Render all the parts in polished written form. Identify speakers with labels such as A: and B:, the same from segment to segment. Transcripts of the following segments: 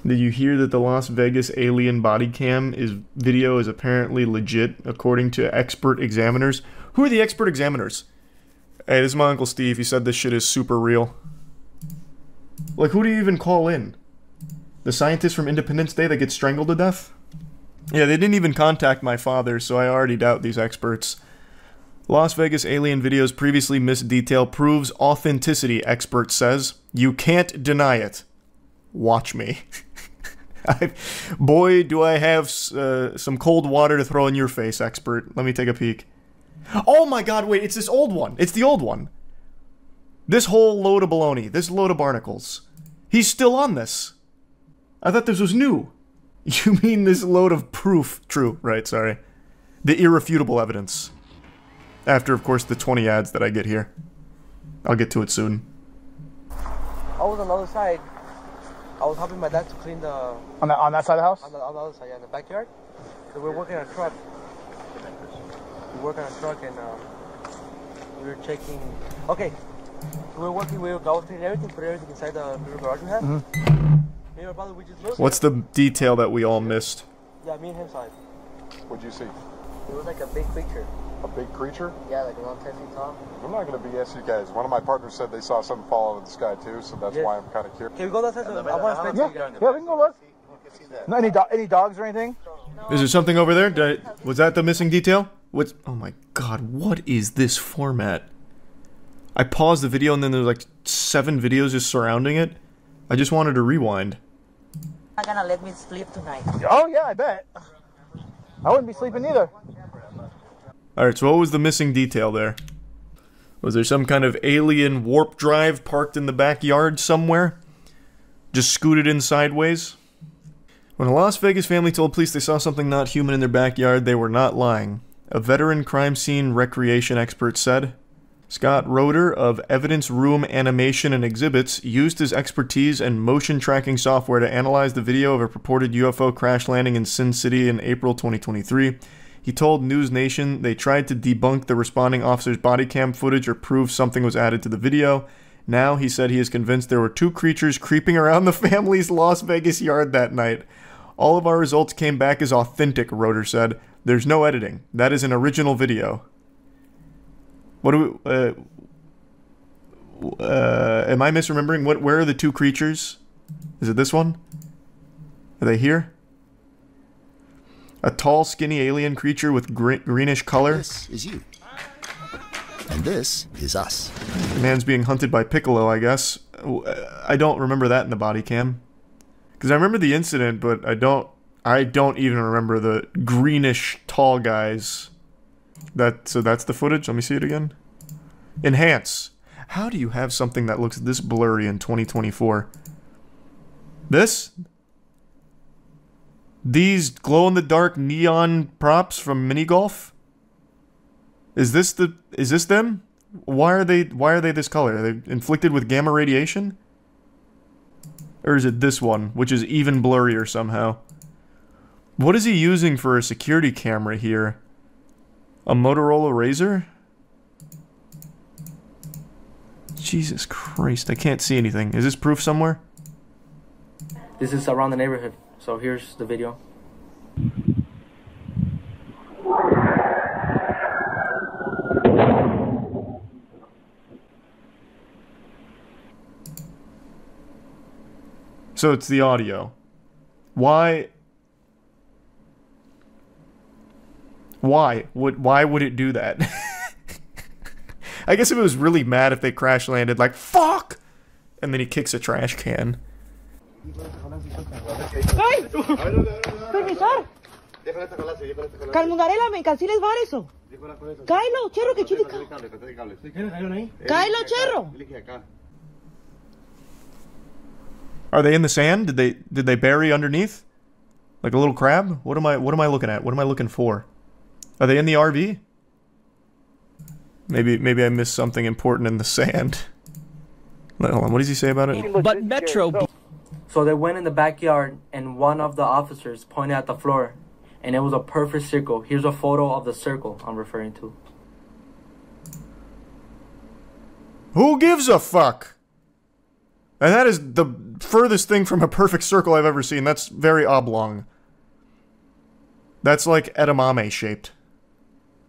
A: Did you hear that the Las Vegas alien body cam video is apparently legit, according to expert examiners? Who are the expert examiners? Hey, this is my Uncle Steve. He said this shit is super real. Like, who do you even call in? The scientist from Independence Day that gets strangled to death? Yeah, they didn't even contact my father, so I already doubt these experts. Las Vegas alien videos previously missed detail proves authenticity, expert says. You can't deny it. Watch me. Boy, do I have some cold water to throw in your face, expert. Let me take a peek. Oh my god, wait, it's this old one. It's the old one. This whole load of baloney. This load of barnacles. He's still on this. I thought this was new. You mean this load of proof? True, right, sorry. The irrefutable evidence. After, of course, the 20 ads that I get here. I'll get to it soon.
B: I was on the other side. I was helping my dad to clean the...
C: On that side of the house?
B: On the other side, yeah, in the backyard. So we're working on a truck. We work on a truck and we were checking... Okay. So we're working, we were cleaning everything, put everything inside the little garage we have. Me and my brother, we just looked.
A: What's the detail that we all missed?
B: Yeah, me and him saw it.
D: What'd you see?
B: It was like a big creature.
D: A big creature?
B: Yeah, like around 10 feet tall.
D: I'm not going to BS you guys. One of my partners said they saw something fall out of the sky too, so that's why I'm kind of curious.
B: Can we go that side? So I want to spend
C: Yeah, we can go look. No, any dogs or anything?
A: Is there something over there? Was that the missing detail? What's... Oh my god, what is this format? I paused the video and then there's like 7 videos just surrounding it. I just wanted to rewind.
E: Not gonna let me sleep tonight.
C: Oh yeah, I bet. I wouldn't be sleeping either.
A: Alright, so what was the missing detail there? Was there some kind of alien warp drive parked in the backyard somewhere? Just scooted in sideways? When a Las Vegas family told police they saw something not human in their backyard, they were not lying. A veteran crime scene recreation expert said. Scott Roeder of Evidence Room Animation and Exhibits used his expertise and motion tracking software to analyze the video of a purported UFO crash landing in Sin City in April 2023. He told News Nation they tried to debunk the responding officer's body cam footage or prove something was added to the video. Now, he said he is convinced there were 2 creatures creeping around the family's Las Vegas yard that night. All of our results came back as authentic, Roeder said. There's no editing. That is an original video. What do we, am I misremembering? Where are the 2 creatures? Is it this one? Are they here? A tall, skinny alien creature with greenish color.
F: This is you. And this is us.
A: The man's being hunted by Piccolo, I guess. I don't remember that in the body cam. Because I remember the incident, but I don't even remember the greenish tall guys. So that's the footage? Let me see it again. Enhance. How do you have something that looks this blurry in 2024? This? These glow-in-the-dark neon props from mini golf? Is this them? Why are they this color? Are they inflicted with gamma radiation? Or is it this one, which is even blurrier somehow? What is he using for a security camera here? A Motorola Razr? Jesus Christ, I can't see anything. Is this proof somewhere?
B: This is around the neighborhood. So here's the video.
A: So it's the audio. Why would it do that? I guess if it was really mad if they crash landed, like, fuck! And then he kicks a trash can.
E: ¡Ay! ¡Permisar! Calmungarela, me canceles var eso. Cáelo, cherro, que chilica. Cáelo, cherro.
A: Are they in the sand? Did they bury underneath? Like a little crab? What am I looking at? What am I looking for? Are they in the RV? Maybe I missed something important in the sand. Hold on, what does he say about it?
G: But Metro...
B: So they went in the backyard and one of the officers pointed at the floor and it was a perfect circle. Here's a photo of the circle I'm referring to.
A: Who gives a fuck? And that is the furthest thing from a perfect circle I've ever seen. That's very oblong. That's like edamame shaped.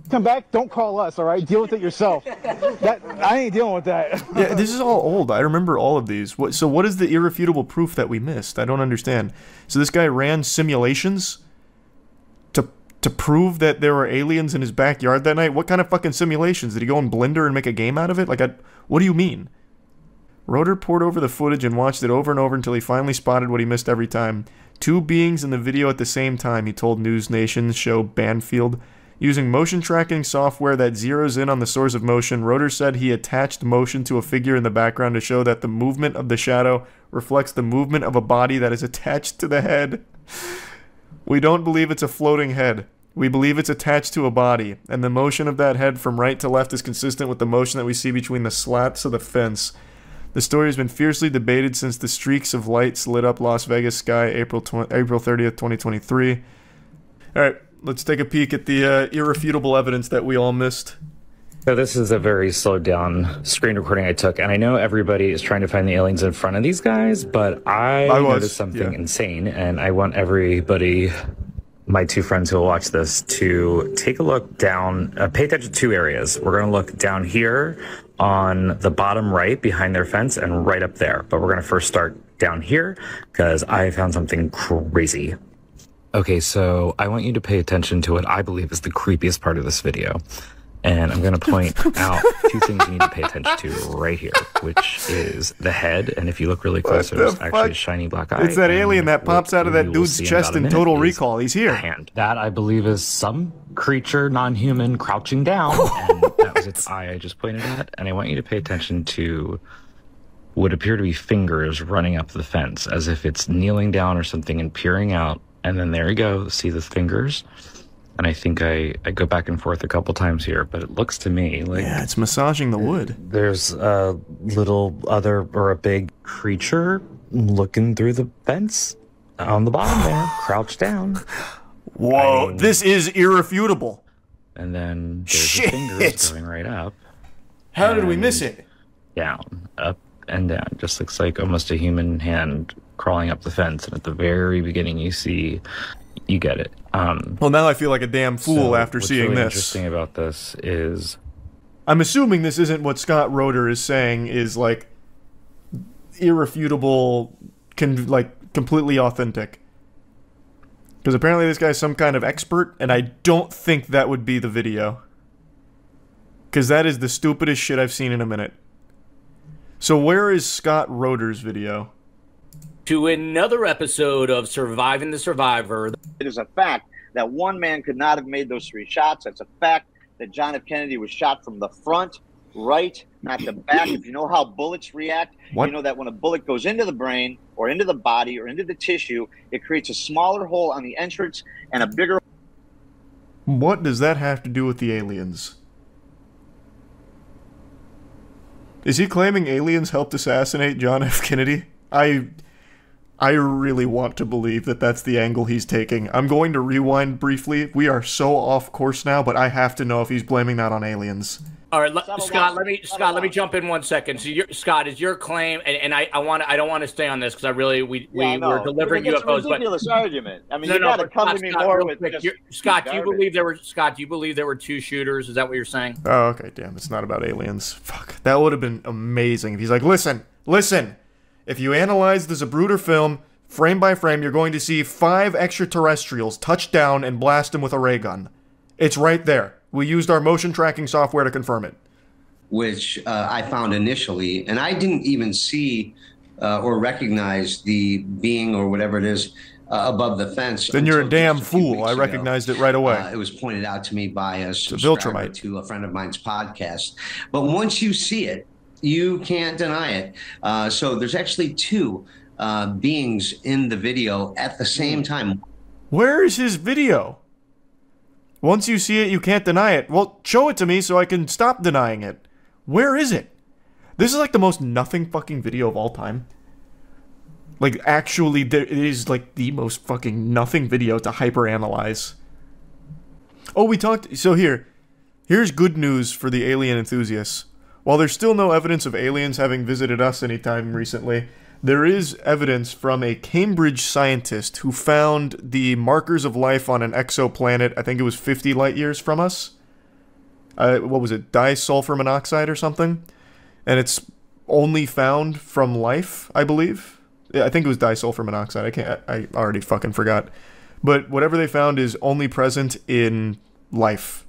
C: Come back, don't call us, all right? Deal with it yourself. I ain't dealing with that.
A: Yeah, this is all old. I remember all of these. So what is the irrefutable proof that we missed? I don't understand. So this guy ran simulations to prove that there were aliens in his backyard that night? What kind of fucking simulations? Did he go in Blender and make a game out of it? Like, what do you mean? Roeder pored over the footage and watched it over and over until he finally spotted what he missed every time. 2 beings in the video at the same time, he told News Nation's show Banfield. Using motion tracking software that zeroes in on the source of motion, Roeder said he attached motion to a figure in the background to show that the movement of the shadow reflects the movement of a body that is attached to the head. We don't believe it's a floating head. We believe it's attached to a body, and the motion of that head from right to left is consistent with the motion that we see between the slats of the fence. The story has been fiercely debated since the streaks of lights lit up Las Vegas sky April 30th, 2023. Alright, let's take a peek at the irrefutable evidence that we all missed.
G: So this is a very slowed down screen recording I took, and I know everybody is trying to find the aliens in front of these guys, but I noticed something insane, and I want everybody, my 2 friends who will watch this, to take a look down, pay attention to 2 areas. We're going to look down here on the bottom right behind their fence and right up there, but we're going to first start down here because I found something crazy. Okay, so I want you to pay attention to what I believe is the creepiest part of this video. And I'm going to point out 2 things you need to pay attention to right here, which is the head. And if you look really close, there's actually a shiny black eye.
A: It's that alien that pops out of that dude's chest in Total Recall. He's here.
G: Hand. That, I believe, is some creature, non-human, crouching down. And that was its eye I just pointed at. And I want you to pay attention to what appear to be fingers running up the fence, as if it's kneeling down or something and peering out. And then there you go. See the fingers? And I think I go back and forth a couple times here, but it looks to me like...
A: Yeah, it's massaging the wood.
G: There's a little other, or a big creature looking through the fence on the bottom there, crouched down.
A: Whoa, this is irrefutable.
G: And then there's the fingers going right up.
A: How did we miss it?
G: Down, up and down. Just looks like almost a human hand crawling up the fence. And at the very beginning you see... You get it.
A: Well, now I feel like a damn fool after seeing
G: what's really
A: this.
G: Interesting about this is...
A: I'm assuming this isn't what Scott Roeder is saying is, like, irrefutable, completely authentic. Because apparently this guy's some kind of expert, and I don't think that would be the video. Because that is the stupidest shit I've seen in a minute. So where is Scott Roeder's video?
H: To another episode of Surviving the Survivor.
I: It is a fact that one man could not have made those 3 shots. It's a fact that John F. Kennedy was shot from the front, right, not the back. If you know how bullets react, you know that when a bullet goes into the brain or into the body or into the tissue, it creates a smaller hole on the entrance and a bigger...
A: What does that have to do with the aliens? Is he claiming aliens helped assassinate John F. Kennedy? I really want to believe that that's the angle he's taking. I'm going to rewind briefly. We are so off course now, but I have to know if he's blaming that on aliens.
H: All right, Scott. Let me jump in 1 second. So, Scott, is your claim? And I don't want to stay on this because I really we're delivering UFOs.
I: It's a ridiculous argument. I mean, you
H: got
I: to come to me more with
H: Scott. Do you believe there were 2 shooters? Is that what you're saying?
A: Oh, okay. Damn, it's not about aliens. Fuck, that would have been amazing if he's like, listen. If you analyze the Zapruder film frame by frame, you're going to see 5 extraterrestrials touch down and blast them with a ray gun. It's right there. We used our motion tracking software to confirm it.
J: Which I found initially, and I didn't even see or recognize the being or whatever it is above the fence.
A: Then you're a damn fool. I recognized it right away.
J: It was pointed out to me by a subscriber to a friend of mine's podcast. But once you see it, you can't deny it. So there's actually 2 beings in the video at the same time.
A: Where is his video? Once you see it, you can't deny it. Well, show it to me so I can stop denying it. Where is it? This is like the most nothing fucking video of all time. Like, actually, it is like the most fucking nothing video to hyperanalyze. Oh, we talked... So here's good news for the alien enthusiasts. While there's still no evidence of aliens having visited us anytime recently, There is evidence from a Cambridge scientist who found the markers of life on an exoplanet, I think it was 50 light years from us. What was it, disulfur monoxide or something? And it's only found from life, I believe. Yeah, I think it was disulfur monoxide. I already fucking forgot. But whatever they found is only present in life.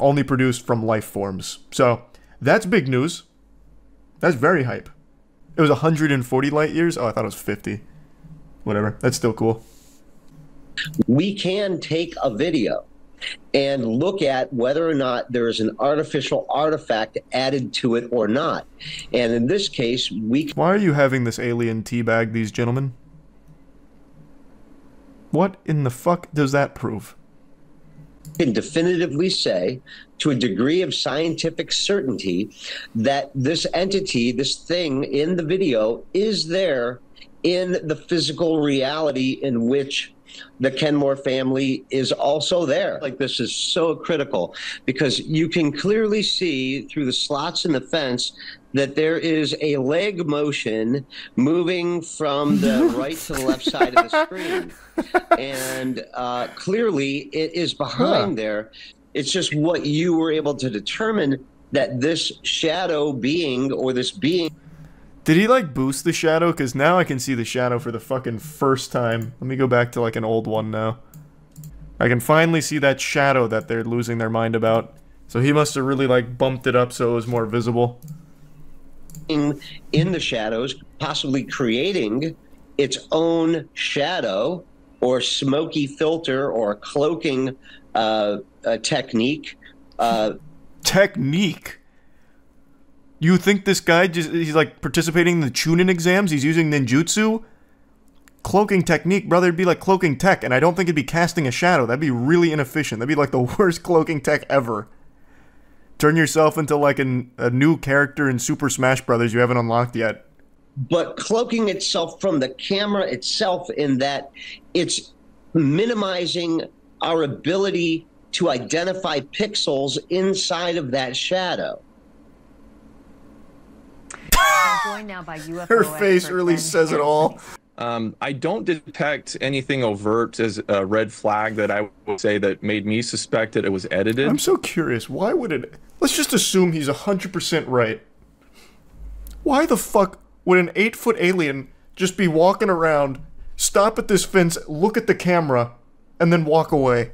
A: Only produced from life forms. So, that's big news. That's very hype. It was 140 light years? Oh, I thought it was 50. Whatever. That's still cool.
J: We can take a video and look at whether or not there is an artificial artifact added to it or not. And in this case, we...
A: Why are you having this alien teabag, these gentlemen? What in the fuck does that prove?
J: Can definitively say, to a degree of scientific certainty, that this entity, this thing in the video, is there in the physical reality in which the Kenmore family is also there. Like, this is so critical because you can clearly see through the slots in the fence that there is a leg motion moving from the right to the left side of the screen. And clearly it is behind there. It's just what you were able to determine, that this shadow being, or this being...
A: Did he, like, boost the shadow? Because now I can see the shadow for the fucking first time. Let me go back to, like, an old one now. I can finally see that shadow that they're losing their mind about. So he must have really, like, bumped it up so it was more visible.
J: In the shadows, possibly creating its own shadow, or smoky filter, or cloaking technique.
A: Technique? You think this guy he's like participating in the Chunin exams? He's using ninjutsu? Cloaking technique, brother, it'd be like cloaking tech, and I don't think it'd be casting a shadow. That'd be really inefficient. That'd be like the worst cloaking tech ever. Turn yourself into like a new character in Super Smash Brothers you haven't unlocked yet.
J: But cloaking itself from the camera itself, in that it's minimizing our ability to identify pixels inside of that shadow.
K: Joined now by UFO
A: Her face really says it all.
L: I don't detect anything overt as a red flag that I would say that made me suspect that it was edited.
A: I'm so curious. Why would it... Let's just assume he's 100% right. Why the fuck would an 8-foot alien just be walking around, stop at this fence, look at the camera, and then walk away?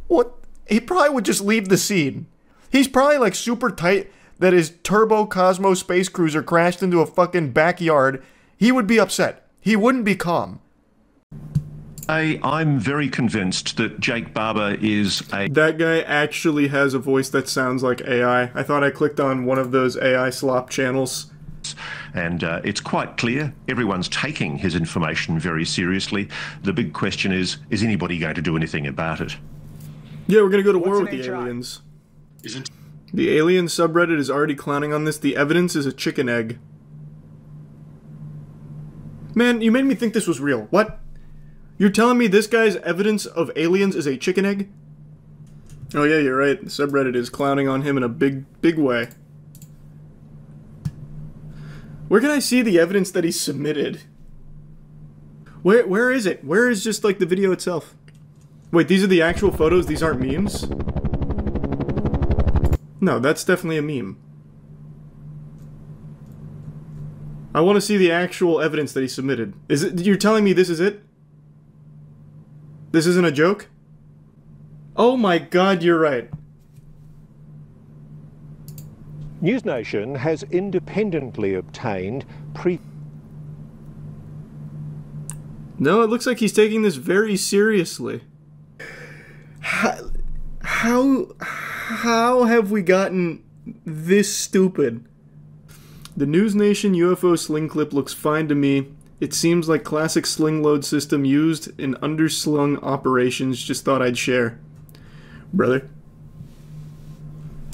A: What? He probably would just leave the scene. He's probably like super tight that his Turbo Cosmo space cruiser crashed into a fucking backyard. He would be upset. He wouldn't be calm.
M: I'm very convinced that Jake Barber is a...
A: That guy actually has a voice that sounds like AI. I thought I clicked on one of those AI slop channels.
M: And it's quite clear everyone's taking his information very seriously. The big question is anybody going to do anything about it?
A: Yeah, we're gonna go to war with the aliens. The alien subreddit is already clowning on this. The evidence is a chicken egg. Man, you made me think this was real. What? You're telling me this guy's evidence of aliens is a chicken egg? Oh yeah, you're right. The subreddit is clowning on him in a big way. Where can I see the evidence that he submitted? Where is it? Where is just like the video itself? Wait, these are the actual photos? These aren't memes? No, that's definitely a meme. I want to see the actual evidence that he submitted. Is it? You're telling me this is it? This isn't a joke? Oh my god, you're right.
N: NewsNation has independently obtained
A: No, it looks like he's taking this very seriously. How have we gotten this stupid? The NewsNation UFO sling clip looks fine to me. It seems like classic sling load system used in underslung operations. Just thought I'd share. Brother.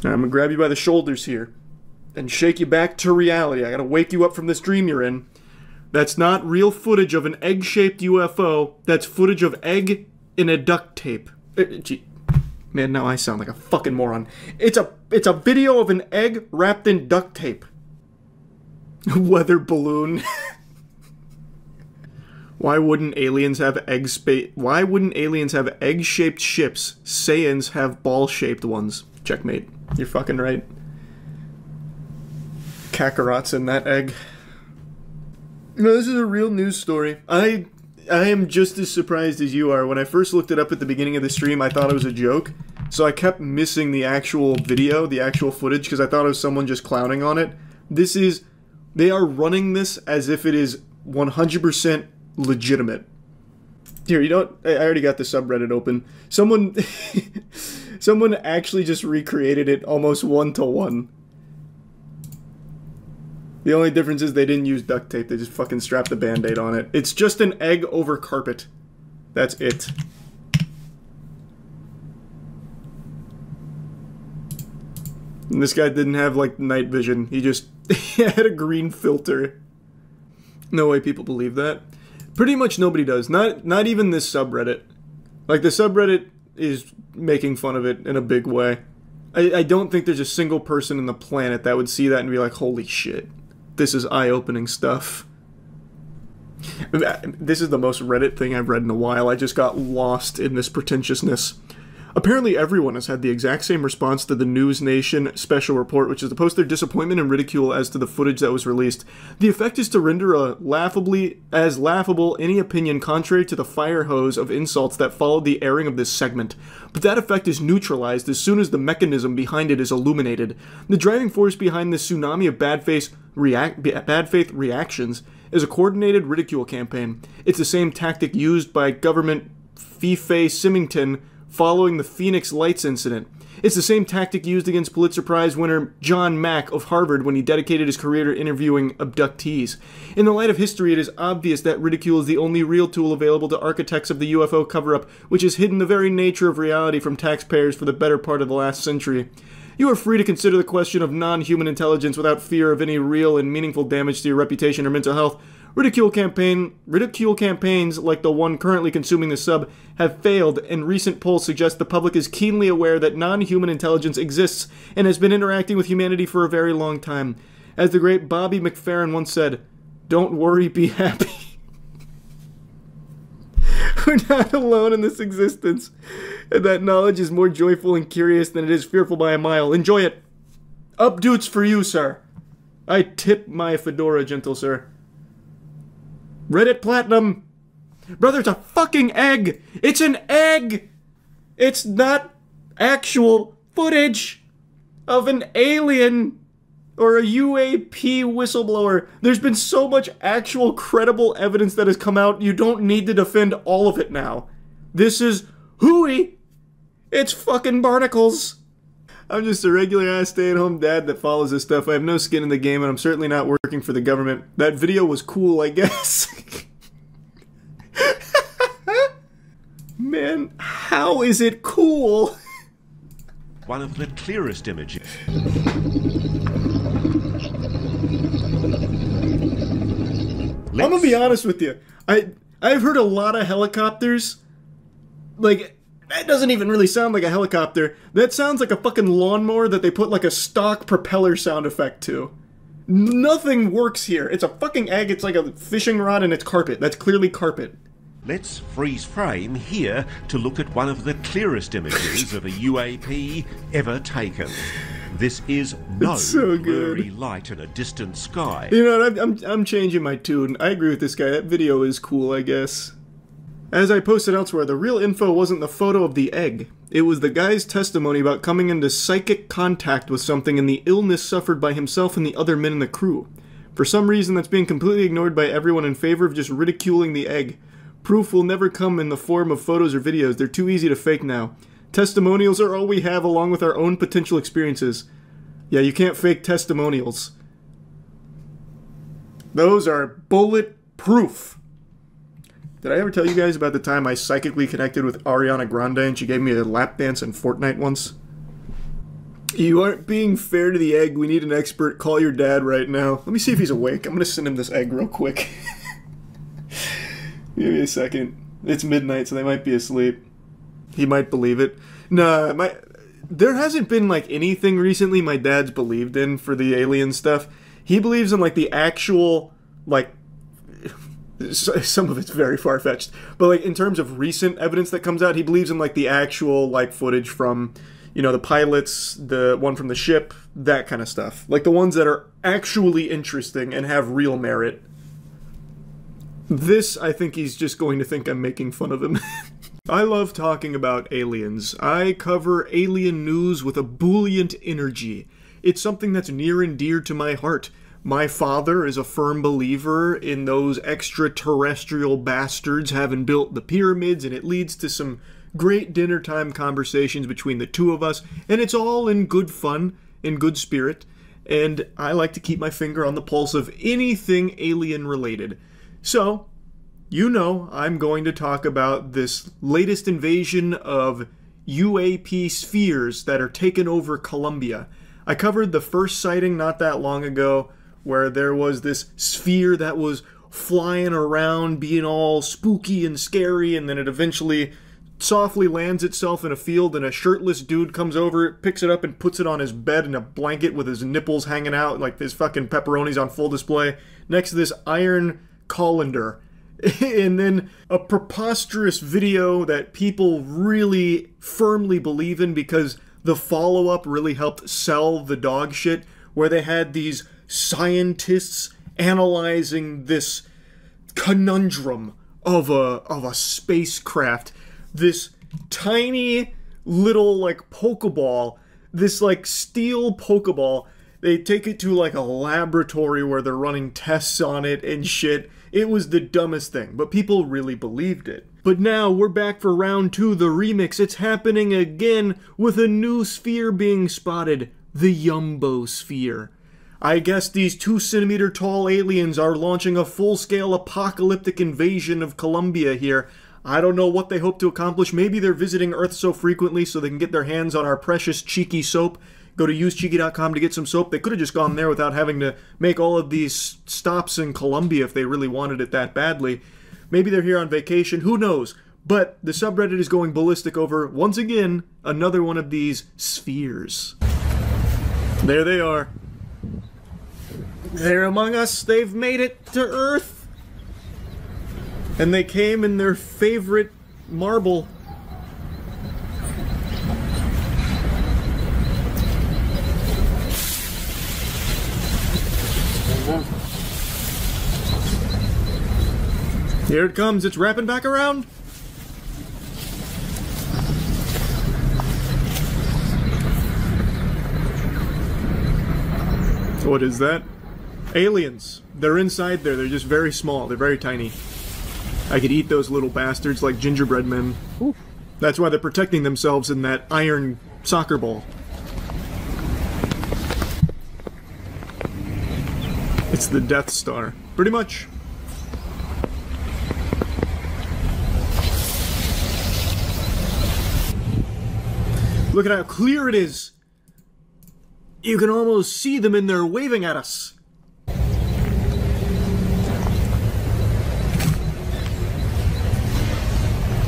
A: I'm gonna grab you by the shoulders here and shake you back to reality. I gotta wake you up from this dream you're in. That's not real footage of an egg-shaped UFO. That's footage of egg in a duct tape. Gee. Man, now I sound like a fucking moron. It's a video of an egg wrapped in duct tape. Weather balloon. Why wouldn't aliens have Why wouldn't aliens have egg-shaped ships? Saiyans have ball-shaped ones. Checkmate. You're fucking right. Kakarot's in that egg. No, this is a real news story. I am just as surprised as you are. When I first looked it up at the beginning of the stream, I thought it was a joke. So I kept missing the actual video, the actual footage, because I thought it was someone just clowning on it. They are running this as if it is 100% legitimate. Here, you know what? I already got the subreddit open. Someone actually just recreated it almost one-to-one. The only difference is they didn't use duct tape. They just fucking strapped the Band-Aid on it. It's just an egg over carpet. That's it. And this guy didn't have, like, night vision. He just had a green filter. No way people believe that. Pretty much nobody does. Not even this subreddit. Like, the subreddit is making fun of it in a big way. I don't think there's a single person on the planet that would see that and be like, holy shit. This is eye-opening stuff. This is the most Reddit thing I've read in a while. I just got lost in this pretentiousness. Apparently everyone has had the exact same response to the News Nation special report, which is to post their disappointment and ridicule as to the footage that was released. The effect is to render laughable any opinion contrary to the fire hose of insults that followed the airing of this segment. But that effect is neutralized as soon as the mechanism behind it is illuminated. The driving force behind this tsunami of bad faith reactions is a coordinated ridicule campaign. It's the same tactic used by government Fife Symington following the Phoenix Lights incident. It's the same tactic used against Pulitzer Prize winner John Mack of Harvard when he dedicated his career to interviewing abductees. In the light of history, it is obvious that ridicule is the only real tool available to architects of the UFO cover-up, which has hidden the very nature of reality from taxpayers for the better part of the last century. You are free to consider the question of non-human intelligence without fear of any real and meaningful damage to your reputation or mental health. Ridicule campaigns like the one currently consuming the sub have failed, and recent polls suggest the public is keenly aware that non-human intelligence exists and has been interacting with humanity for a very long time. As the great Bobby McFerrin once said, "Don't worry, be happy." We're not alone in this existence, and that knowledge is more joyful and curious than it is fearful by a mile. Enjoy it. Updoots for you, sir. I tip my fedora, gentle sir. Reddit Platinum! Brother, it's a fucking egg! It's an egg! It's not actual footage of an alien or a UAP whistleblower. There's been so much actual credible evidence that has come out, you don't need to defend all of it now. This is hooey! It's fucking barnacles! I'm just a regular-ass stay-at-home dad that follows this stuff. I have no skin in the game, and I'm certainly not working for the government. That video was cool, I guess. Man, how is it cool?
M: One of the clearest images.
A: I'm gonna be honest with you. I've heard a lot of helicopters. Like, that doesn't even really sound like a helicopter. That sounds like a fucking lawnmower that they put like a stock propeller sound effect to. Nothing works here. It's a fucking egg. It's like a fishing rod and it's carpet. That's clearly carpet.
M: Let's freeze frame here to look at one of the clearest images of a UAP ever taken. This is no
A: so
M: blurry light in a distant sky.
A: You know what? I'm changing my tune. I agree with this guy. That video is cool, I guess. As I posted elsewhere, the real info wasn't the photo of the egg. It was the guy's testimony about coming into psychic contact with something and the illness suffered by himself and the other men in the crew. For some reason, that's being completely ignored by everyone in favor of just ridiculing the egg. Proof will never come in the form of photos or videos. They're too easy to fake now. Testimonials are all we have along with our own potential experiences. Yeah, you can't fake testimonials. Those are bulletproof. Did I ever tell you guys about the time I psychically connected with Ariana Grande and she gave me a lap dance in Fortnite once? You aren't being fair to the egg. We need an expert. Call your dad right now. Let me see if he's awake. I'm gonna send him this egg real quick. Give me a second. It's midnight, so they might be asleep. He might believe it. Nah, there hasn't been like anything recently my dad's believed in for the alien stuff. He believes in like the actual, like, some of it's very far-fetched. But, like, in terms of recent evidence that comes out, he believes in, like, the actual, like, footage from, you know, the pilots, the one from the ship, that kind of stuff. Like, the ones that are actually interesting and have real merit. This, I think he's just going to think I'm making fun of him. I love talking about aliens. I cover alien news with a buoyant energy. It's something that's near and dear to my heart. My father is a firm believer in those extraterrestrial bastards having built the pyramids, and it leads to some great dinner time conversations between the two of us, and it's all in good fun, in good spirit, and I like to keep my finger on the pulse of anything alien related. So, you know, I'm going to talk about this latest invasion of UAP spheres that are taking over Colombia. I covered the first sighting not that long ago, where there was this sphere that was flying around, being all spooky and scary, and then it eventually softly lands itself in a field, and a shirtless dude comes over, picks it up, and puts it on his bed in a blanket with his nipples hanging out, like his fucking pepperonis on full display, next to this iron colander. And then a preposterous video that people really firmly believe in because the follow-up really helped sell the dog shit, where they had these scientists analyzing this conundrum of a spacecraft, this tiny little, like, Pokeball, this, like, steel Pokeball. They take it to, like, a laboratory where they're running tests on it and shit. It was the dumbest thing, but people really believed it. But now we're back for round 2, the remix. It's happening again with a new sphere being spotted, the Yumbo sphere. I guess these 2-centimeter tall aliens are launching a full-scale apocalyptic invasion of Colombia here. I don't know what they hope to accomplish. Maybe they're visiting Earth so frequently so they can get their hands on our precious Cheeky soap. Go to usecheeky.com to get some soap. They could have just gone there without having to make all of these stops in Colombia if they really wanted it that badly. Maybe they're here on vacation. Who knows? But the subreddit is going ballistic over, once again, another one of these spheres. There they are. They're among us. They've made it to Earth. And they came in their favorite marble. Here it comes. It's wrapping back around. What is that? Aliens. They're inside there. They're just very small. They're very tiny. I could eat those little bastards like gingerbread men. Ooh. That's why they're protecting themselves in that iron soccer ball. It's the Death Star. Pretty much. Look at how clear it is. You can almost see them in there waving at us.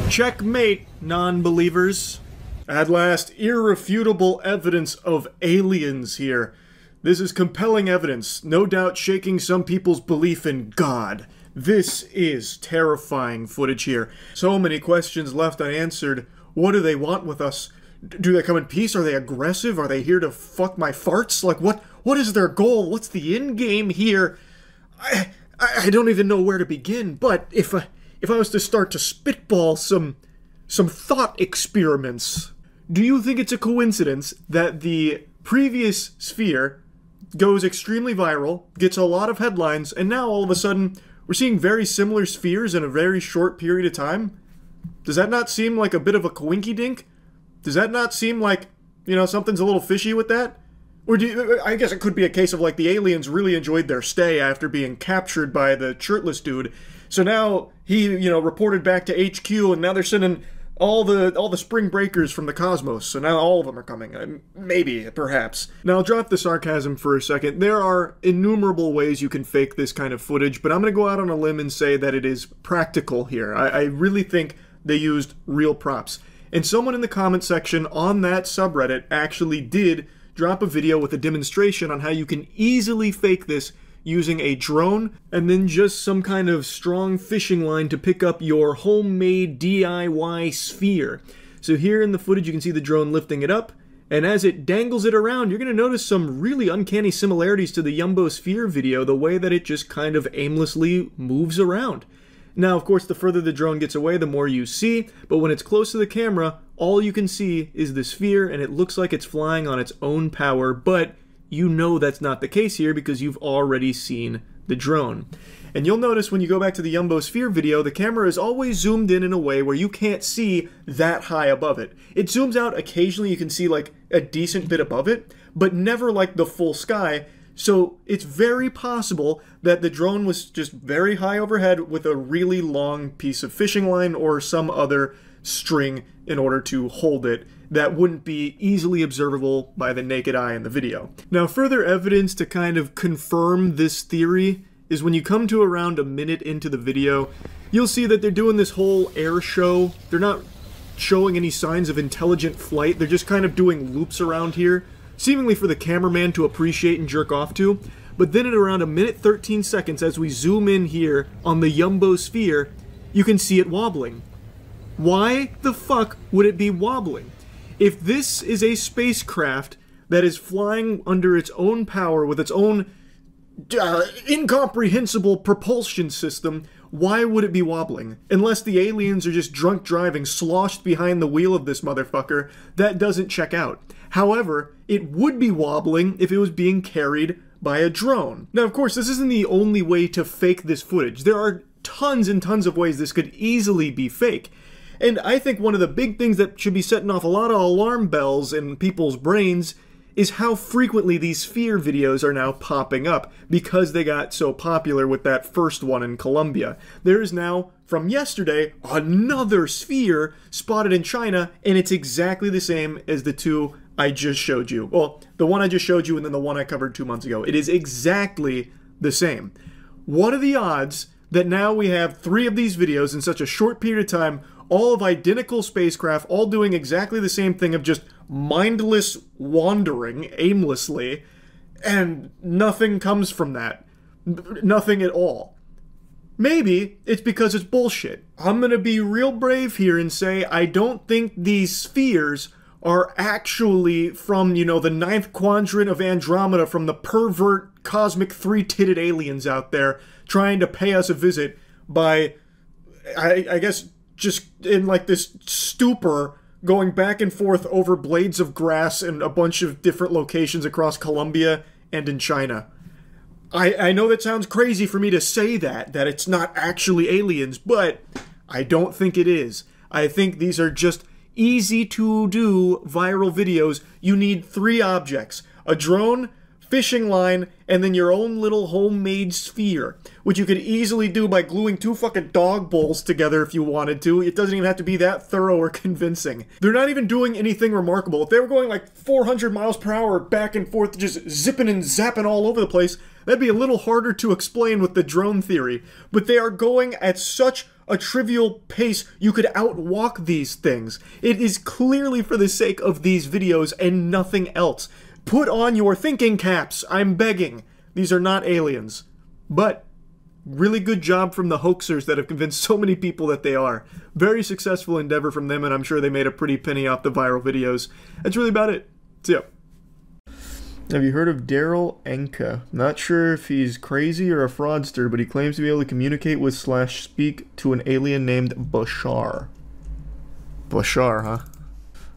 A: Checkmate, non-believers. At last, irrefutable evidence of aliens here. This is compelling evidence, no doubt shaking some people's belief in God. This is terrifying footage here. So many questions left unanswered. What do they want with us? Do they come in peace? Are they aggressive? Are they here to fuck my farts? Like, what is their goal? What's the end game here? I don't even know where to begin, but if I was to start to spitball some thought experiments, do you think it's a coincidence that the previous sphere goes extremely viral, gets a lot of headlines, and now all of a sudden we're seeing very similar spheres in a very short period of time? Does that not seem like a bit of a coinky-dink? Does that not seem like, you know, something's a little fishy with that? Or I guess it could be a case of, like, the aliens really enjoyed their stay after being captured by the shirtless dude. So now he, you know, reported back to HQ, and now they're sending all the spring breakers from the cosmos. So now all of them are coming. Maybe, perhaps. Now, I'll drop the sarcasm for a second. There are innumerable ways you can fake this kind of footage, but I'm going to go out on a limb and say that it is practical here. I really think they used real props. And someone in the comment section on that subreddit actually did drop a video with a demonstration on how you can easily fake this using a drone, and then just some kind of strong fishing line to pick up your homemade DIY sphere. So here in the footage you can see the drone lifting it up, and as it dangles it around, you're going to notice some really uncanny similarities to the Jumbo Sphere video, the way that it just kind of aimlessly moves around. Now, of course, the further the drone gets away, the more you see, but when it's close to the camera, all you can see is the sphere, and it looks like it's flying on its own power, but you know that's not the case here because you've already seen the drone. And you'll notice when you go back to the Jumbo Sphere video, the camera is always zoomed in a way where you can't see that high above it. It zooms out occasionally, you can see like a decent bit above it, but never like the full sky. So it's very possible that the drone was just very high overhead with a really long piece of fishing line or some other string in order to hold it that wouldn't be easily observable by the naked eye in the video. Now, further evidence to kind of confirm this theory is when you come to around a minute into the video, you'll see that they're doing this whole air show. They're not showing any signs of intelligent flight. They're just kind of doing loops around here, seemingly for the cameraman to appreciate and jerk off to. But then at around a minute 13 seconds, as we zoom in here on the Jumbo Sphere, you can see it wobbling. Why the fuck would it be wobbling? If this is a spacecraft that is flying under its own power with its own incomprehensible propulsion system, why would it be wobbling? Unless the aliens are just drunk driving, sloshed behind the wheel of this motherfucker, that doesn't check out. However, it would be wobbling if it was being carried by a drone. Now, of course, this isn't the only way to fake this footage. There are tons and tons of ways this could easily be fake. And I think one of the big things that should be setting off a lot of alarm bells in people's brains is how frequently these sphere videos are now popping up because they got so popular with that first one in Colombia. There is now, from yesterday, another sphere spotted in China, and it's exactly the same as the two I just showed you. Well, the one I just showed you and then the one I covered 2 months ago. It is exactly the same. What are the odds that now we have 3 of these videos in such a short period of time, all of identical spacecraft, all doing exactly the same thing of just mindless wandering aimlessly, and nothing comes from that. Nothing at all. Maybe it's because it's bullshit. I'm gonna be real brave here and say I don't think these spheres are actually from, you know, the 9th quadrant of Andromeda, from the pervert cosmic 3-titted aliens out there trying to pay us a visit by, I guess, just in like this stupor, going back and forth over blades of grass in a bunch of different locations across Colombia and in China. I know that sounds crazy for me to say that it's not actually aliens, but I don't think it is. I think these are just easy to do viral videos. You need 3 objects: a drone, fishing line, and then your own little homemade sphere, which you could easily do by gluing 2 fucking dog bowls together if you wanted to. It doesn't even have to be that thorough or convincing. They're not even doing anything remarkable. If they were going like 400 miles per hour back and forth, just zipping and zapping all over the place, that'd be a little harder to explain with the drone theory. But they are going at such a trivial pace, you could outwalk these things. It is clearly for the sake of these videos and nothing else. Put on your thinking caps, I'm begging. These are not aliens. But really good job from the hoaxers that have convinced so many people that they are. Very successful endeavor from them, and I'm sure they made a pretty penny off the viral videos. That's really about it. See ya. Have you heard of Daryl Enka? Not sure if he's crazy or a fraudster, but he claims to be able to communicate with / speak to an alien named Bashar. Bashar, huh?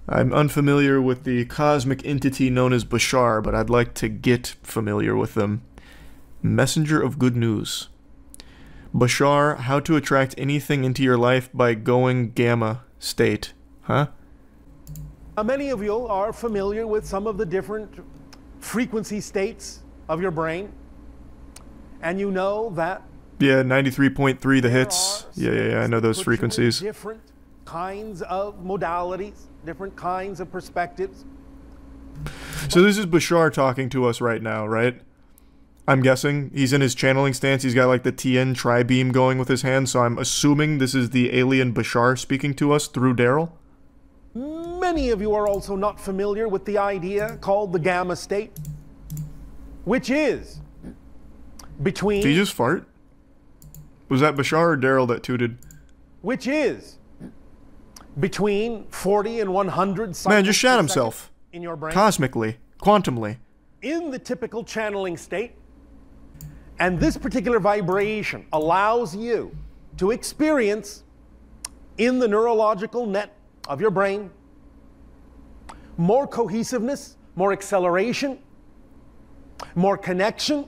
A: I'm unfamiliar with the cosmic entity known as Bashar, but I'd like to get familiar with them. Messenger of good news. Bashar, how to attract anything into your life by going gamma state. Huh?
O: Many of you are familiar with some of the different frequency states of your brain, and you know that...
A: Yeah, 93.3 the hits. Yeah, I know those frequencies.
O: Different kinds of modalities, different kinds of perspectives.
A: So this is Bashar talking to us right now, right? I'm guessing he's in his channeling stance. He's got like the TN tri-beam going with his hand, so I'm assuming this is the alien Bashar speaking to us through Daryl.
O: Many of you are also not familiar with the idea called the gamma state, which is between...
A: Did he just fart? Was that Bashar or Daryl that tooted?
O: Which is between 40 and 100 cycles
A: Man, just shat
O: per
A: himself.
O: second in your brain.
A: Cosmically. Quantumly.
O: In the typical channeling state. And this particular vibration allows you to experience in the neurological net of your brain more cohesiveness, more acceleration, more connection,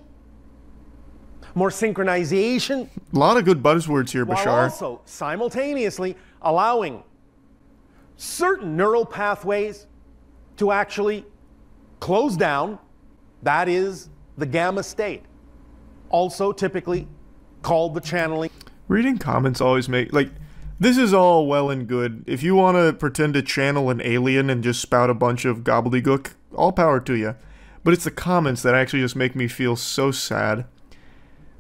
O: more synchronization.
A: A lot of good buzzwords here,
O: while
A: Bashar.
O: Also simultaneously allowing certain neural pathways to actually close down. That is the gamma state. Also typically called the channeling.
A: Reading comments always make, like, this is all well and good. If you want to pretend to channel an alien and just spout a bunch of gobbledygook, all power to you. But it's the comments that actually just make me feel so sad.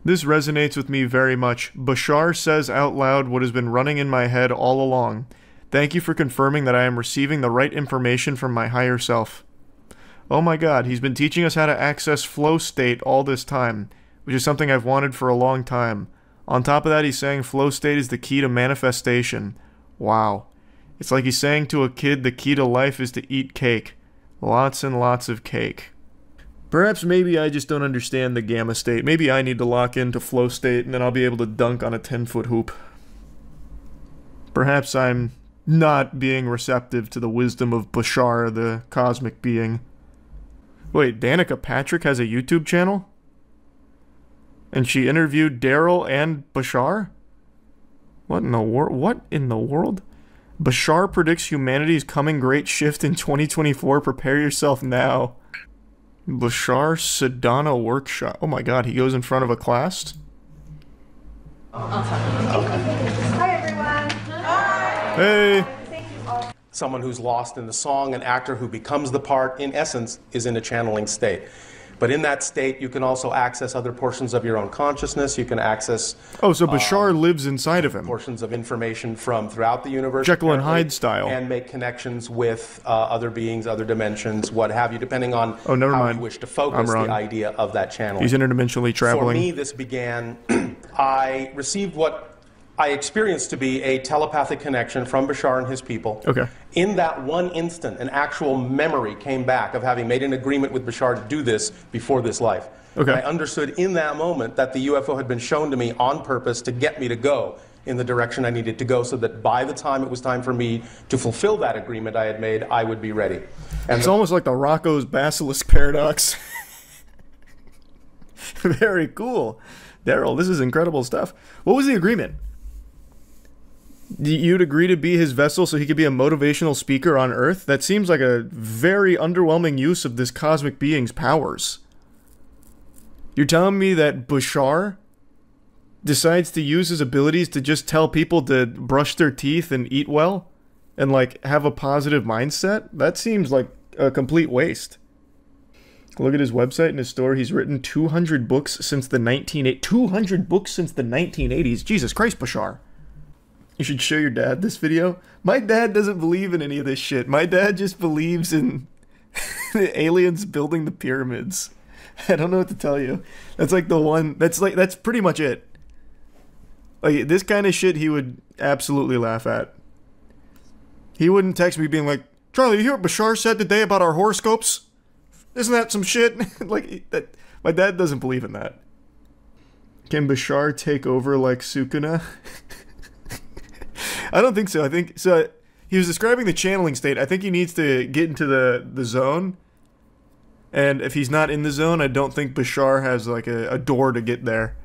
A: This resonates with me very much. Bashar says out loud what has been running in my head all along. Thank you for confirming that I am receiving the right information from my higher self. Oh my god, he's been teaching us how to access flow state all this time, which is something I've wanted for a long time. On top of that, he's saying flow state is the key to manifestation. Wow. It's like he's saying to a kid the key to life is to eat cake. Lots and lots of cake. Perhaps maybe I just don't understand the gamma state. Maybe I need to lock into flow state and then I'll be able to dunk on a 10-foot hoop. Perhaps I'm not being receptive to the wisdom of Bashar, the cosmic being. Wait, Danica Patrick has a YouTube channel? And she interviewed Daryl and Bashar? What in the world? Bashar predicts humanity's coming great shift in 2024. Prepare yourself now. Bashar Sedana workshop. Oh my god, he goes in front of a class?
P: Hi everyone. Hi.
A: Hey.
O: Someone who's lost in the song, an actor who becomes the part, in essence, is in a channeling state. But in that state, you can also access other portions of your own consciousness. You can access...
A: Oh, so Bashar lives inside of him.
O: Portions of information from throughout the universe.
A: Jekyll and Hyde style.
O: And make connections with other beings, other dimensions, what have you, depending on how you wish to focus the idea of that channel.
A: He's interdimensionally traveling.
O: For me, this began... I received what I experienced to be a telepathic connection from Bashar and his people.
A: Okay.
O: In that one instant, an actual memory came back of having made an agreement with Bashar to do this before this life.
A: Okay.
O: I understood in that moment that the UFO had been shown to me on purpose to get me to go in the direction I needed to go, so that by the time it was time for me to fulfill that agreement I had made, I would be ready. And
A: it's almost like the Rocco's Basilisk paradox. Very cool. Daryl, this is incredible stuff. What was the agreement? You'd agree to be his vessel so he could be a motivational speaker on Earth? That seems like a very underwhelming use of this cosmic being's powers. You're telling me that Bashar decides to use his abilities to just tell people to brush their teeth and eat well? And, like, have a positive mindset? That seems like a complete waste. Look at his website and his store. He's written 200 books since the 1980s. Jesus Christ, Bashar. You should show your dad this video. My dad doesn't believe in any of this shit. My dad just believes in the aliens building the pyramids. I don't know what to tell you. That's like the one, that's pretty much it. Like, this kind of shit he would absolutely laugh at. He wouldn't text me being like, Charlie, you hear what Bashar said today about our horoscopes? Isn't that some shit? Like, that. My dad doesn't believe in that. Can Bashar take over like Sukuna? I don't think so. I think so. He was describing the channeling state. I think he needs to get into the zone. And if he's not in the zone, I don't think Bashar has like a door to get there.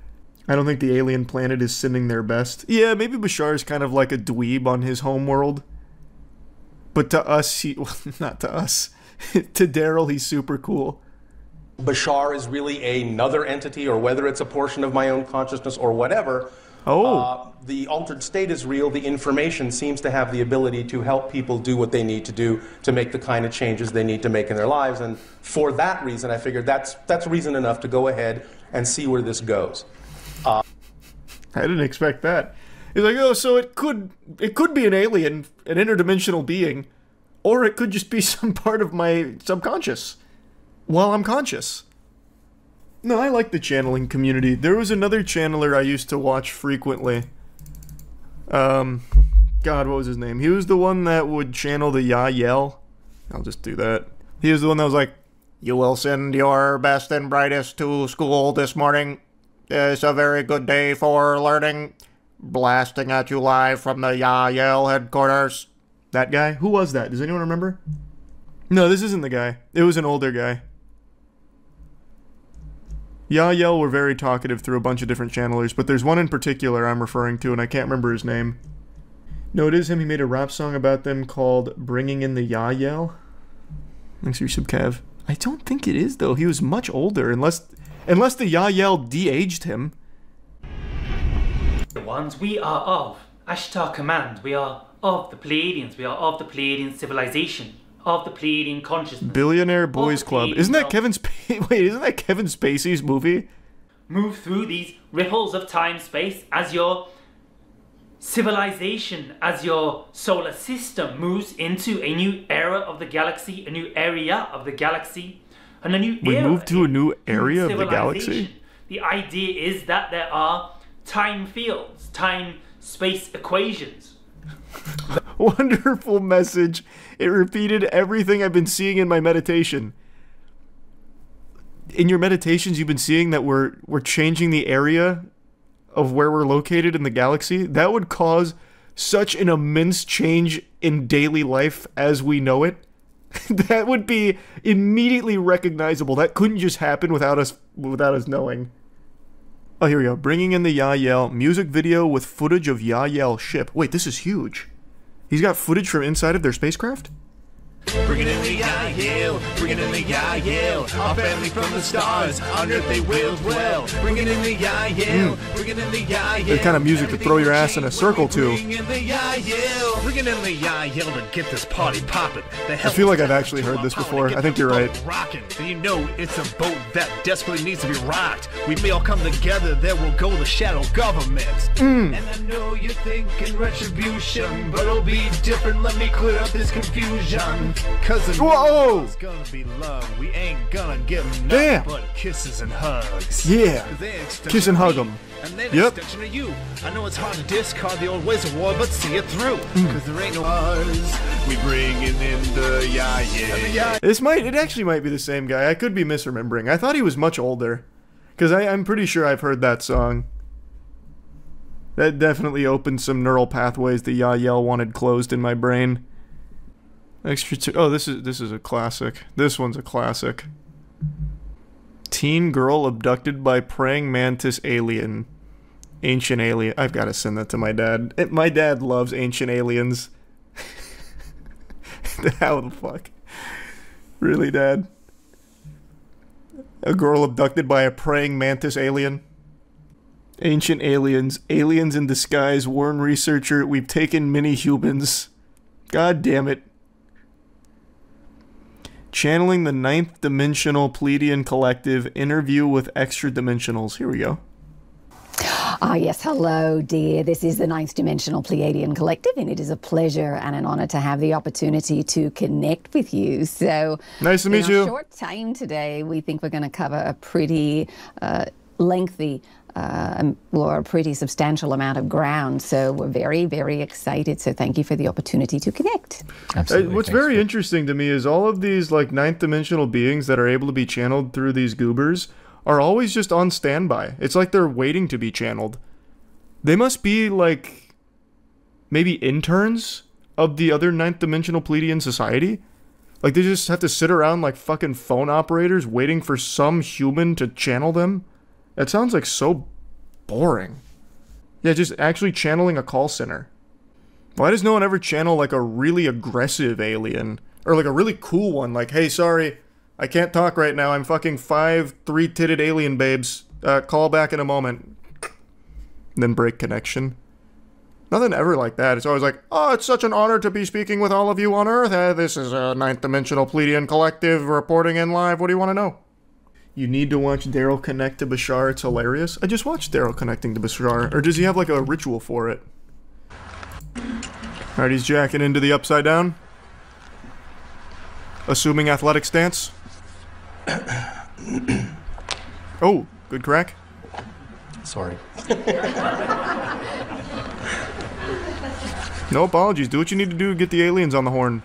A: I don't think the alien planet is sending their best. Yeah, maybe Bashar is kind of like a dweeb on his homeworld. But to us, well, not to us. To Daryl, he's super cool.
O: Bashar is really another entity, or whether it's a portion of my own consciousness or whatever. The altered state is real. The information seems to have the ability to help people do what they need to do to make the kind of changes they need to make in their lives. And for that reason, I figured that's reason enough to go ahead and see where this goes.
A: I didn't expect that. He's like, oh, so it could be an alien, an interdimensional being, or it could just be some part of my subconscious while I'm conscious. No, I like the channeling community. There was another channeler I used to watch frequently. God, what was his name? He was the one that would channel the Yael. I'll just do that. He was the one that was like, "You will send your best and brightest to school this morning. It's a very good day for learning. Blasting at you live from the Yael headquarters." That guy? Who was that? Does anyone remember? No, this isn't the guy. It was an older guy. Yael were very talkative through a bunch of different channelers, but there's one in particular I'm referring to, and I can't remember his name. No, it is him. He made a rap song about them called Bringing in the Yael. Thanks for your sub, Kev. I don't think it is, though. He was much older, unless the Yael de-aged him.
Q: The ones we are of Ashtar Command. We are of the Pleiadians. We are of the Pleiadian civilization. Of the Pleiadian consciousness.
A: Billionaire Boys Club. Isn't that Kevin Spacey's movie?
Q: Move through these ripples of time-space as your civilization, as your solar system moves into a new era of the galaxy, a new area of the galaxy, and a new era.
A: We moved to a new area of the galaxy?
Q: The idea is that there are time fields, time-space equations.
A: Wonderful message. It repeated everything I've been seeing in my meditation. In your meditations, you've been seeing that we're changing the area of where we're located in the galaxy. That would cause such an immense change in daily life as we know it. That would be immediately recognizable. That couldn't just happen without us knowing. Oh, here we go. Bringing in the Yael. Music video with footage of Yael ship. Wait, this is huge. He's got footage from inside of their spacecraft?
R: Bringing in the Yael, bringing in the Yael, our family from the stars, on earth they will dwell. Bringing in the Yael, bringing in the Yael.
A: The kind of music to throw your ass in a circle to.
R: Bringing in the Yael, bringing in the Yael to get this party popping.
A: I feel like I've actually heard this before. I think you're right.
R: Rocking, and you know it's a boat that desperately needs to be rocked. We may all come together, there will go the shadow government. And I know you're thinking retribution, but it'll be different. Let me clear up this confusion. Cause
A: whoa!
R: It's gonna be love. We ain't gonna give nothing but kisses and hugs.
A: Yeah. Kiss and hug them.
R: And then extension of you. I know it's hard to discard the old ways of war, but see it through. Cause there ain't no ours. We bringing in the Yael.
A: It actually might be the same guy. I could be misremembering. I thought he was much older. Cause I'm pretty sure I've heard that song. That definitely opened some neural pathways the Yael wanted closed in my brain. Oh, this is a classic. This one's a classic. Teen girl abducted by praying mantis alien. Ancient alien. I've got to send that to my dad. My dad loves ancient aliens. How the fuck? Really, Dad? A girl abducted by a praying mantis alien? Ancient aliens. Aliens in disguise. Warn researcher. We've taken many humans. God damn it. Channeling the 9th Dimensional Pleiadian Collective. Interview with Extra Dimensionals. Here we go.
S: Ah, yes. Hello, dear. This is the 9th Dimensional Pleiadian Collective, and it is a pleasure and an honor to have the opportunity to connect with you. So,
A: nice to meet you.
S: In a short time today, we think we're going to cover a pretty lengthy or a pretty substantial amount of ground. So we're very, very excited. So thank you for the opportunity to connect.
A: Absolutely. What's very interesting to me is all of these like 9th dimensional beings that are able to be channeled through these goobers are always just on standby. It's like they're waiting to be channeled. They must be like maybe interns of the other 9th dimensional Pleiadian society. Like they just have to sit around like fucking phone operators waiting for some human to channel them. That sounds like so boring. Yeah, just actually channeling a call center. Why does no one ever channel like a really aggressive alien? Or like a really cool one, like, hey, sorry, I can't talk right now. I'm fucking 5 3-titted alien babes. Call back in a moment. Then break connection. Nothing ever like that. It's always like, oh, it's such an honor to be speaking with all of you on Earth. This is a 9th Dimensional Pleiadian Collective reporting in live. What do you want to know? You need to watch Daryl connect to Bashar. It's hilarious. I just watched Daryl connecting to Bashar. Or does he have like a ritual for it? Alright, he's jacking into the upside down. Assuming athletic stance. Oh, good crack.
O: Sorry.
A: No apologies. Do what you need to do to get the aliens on the horn.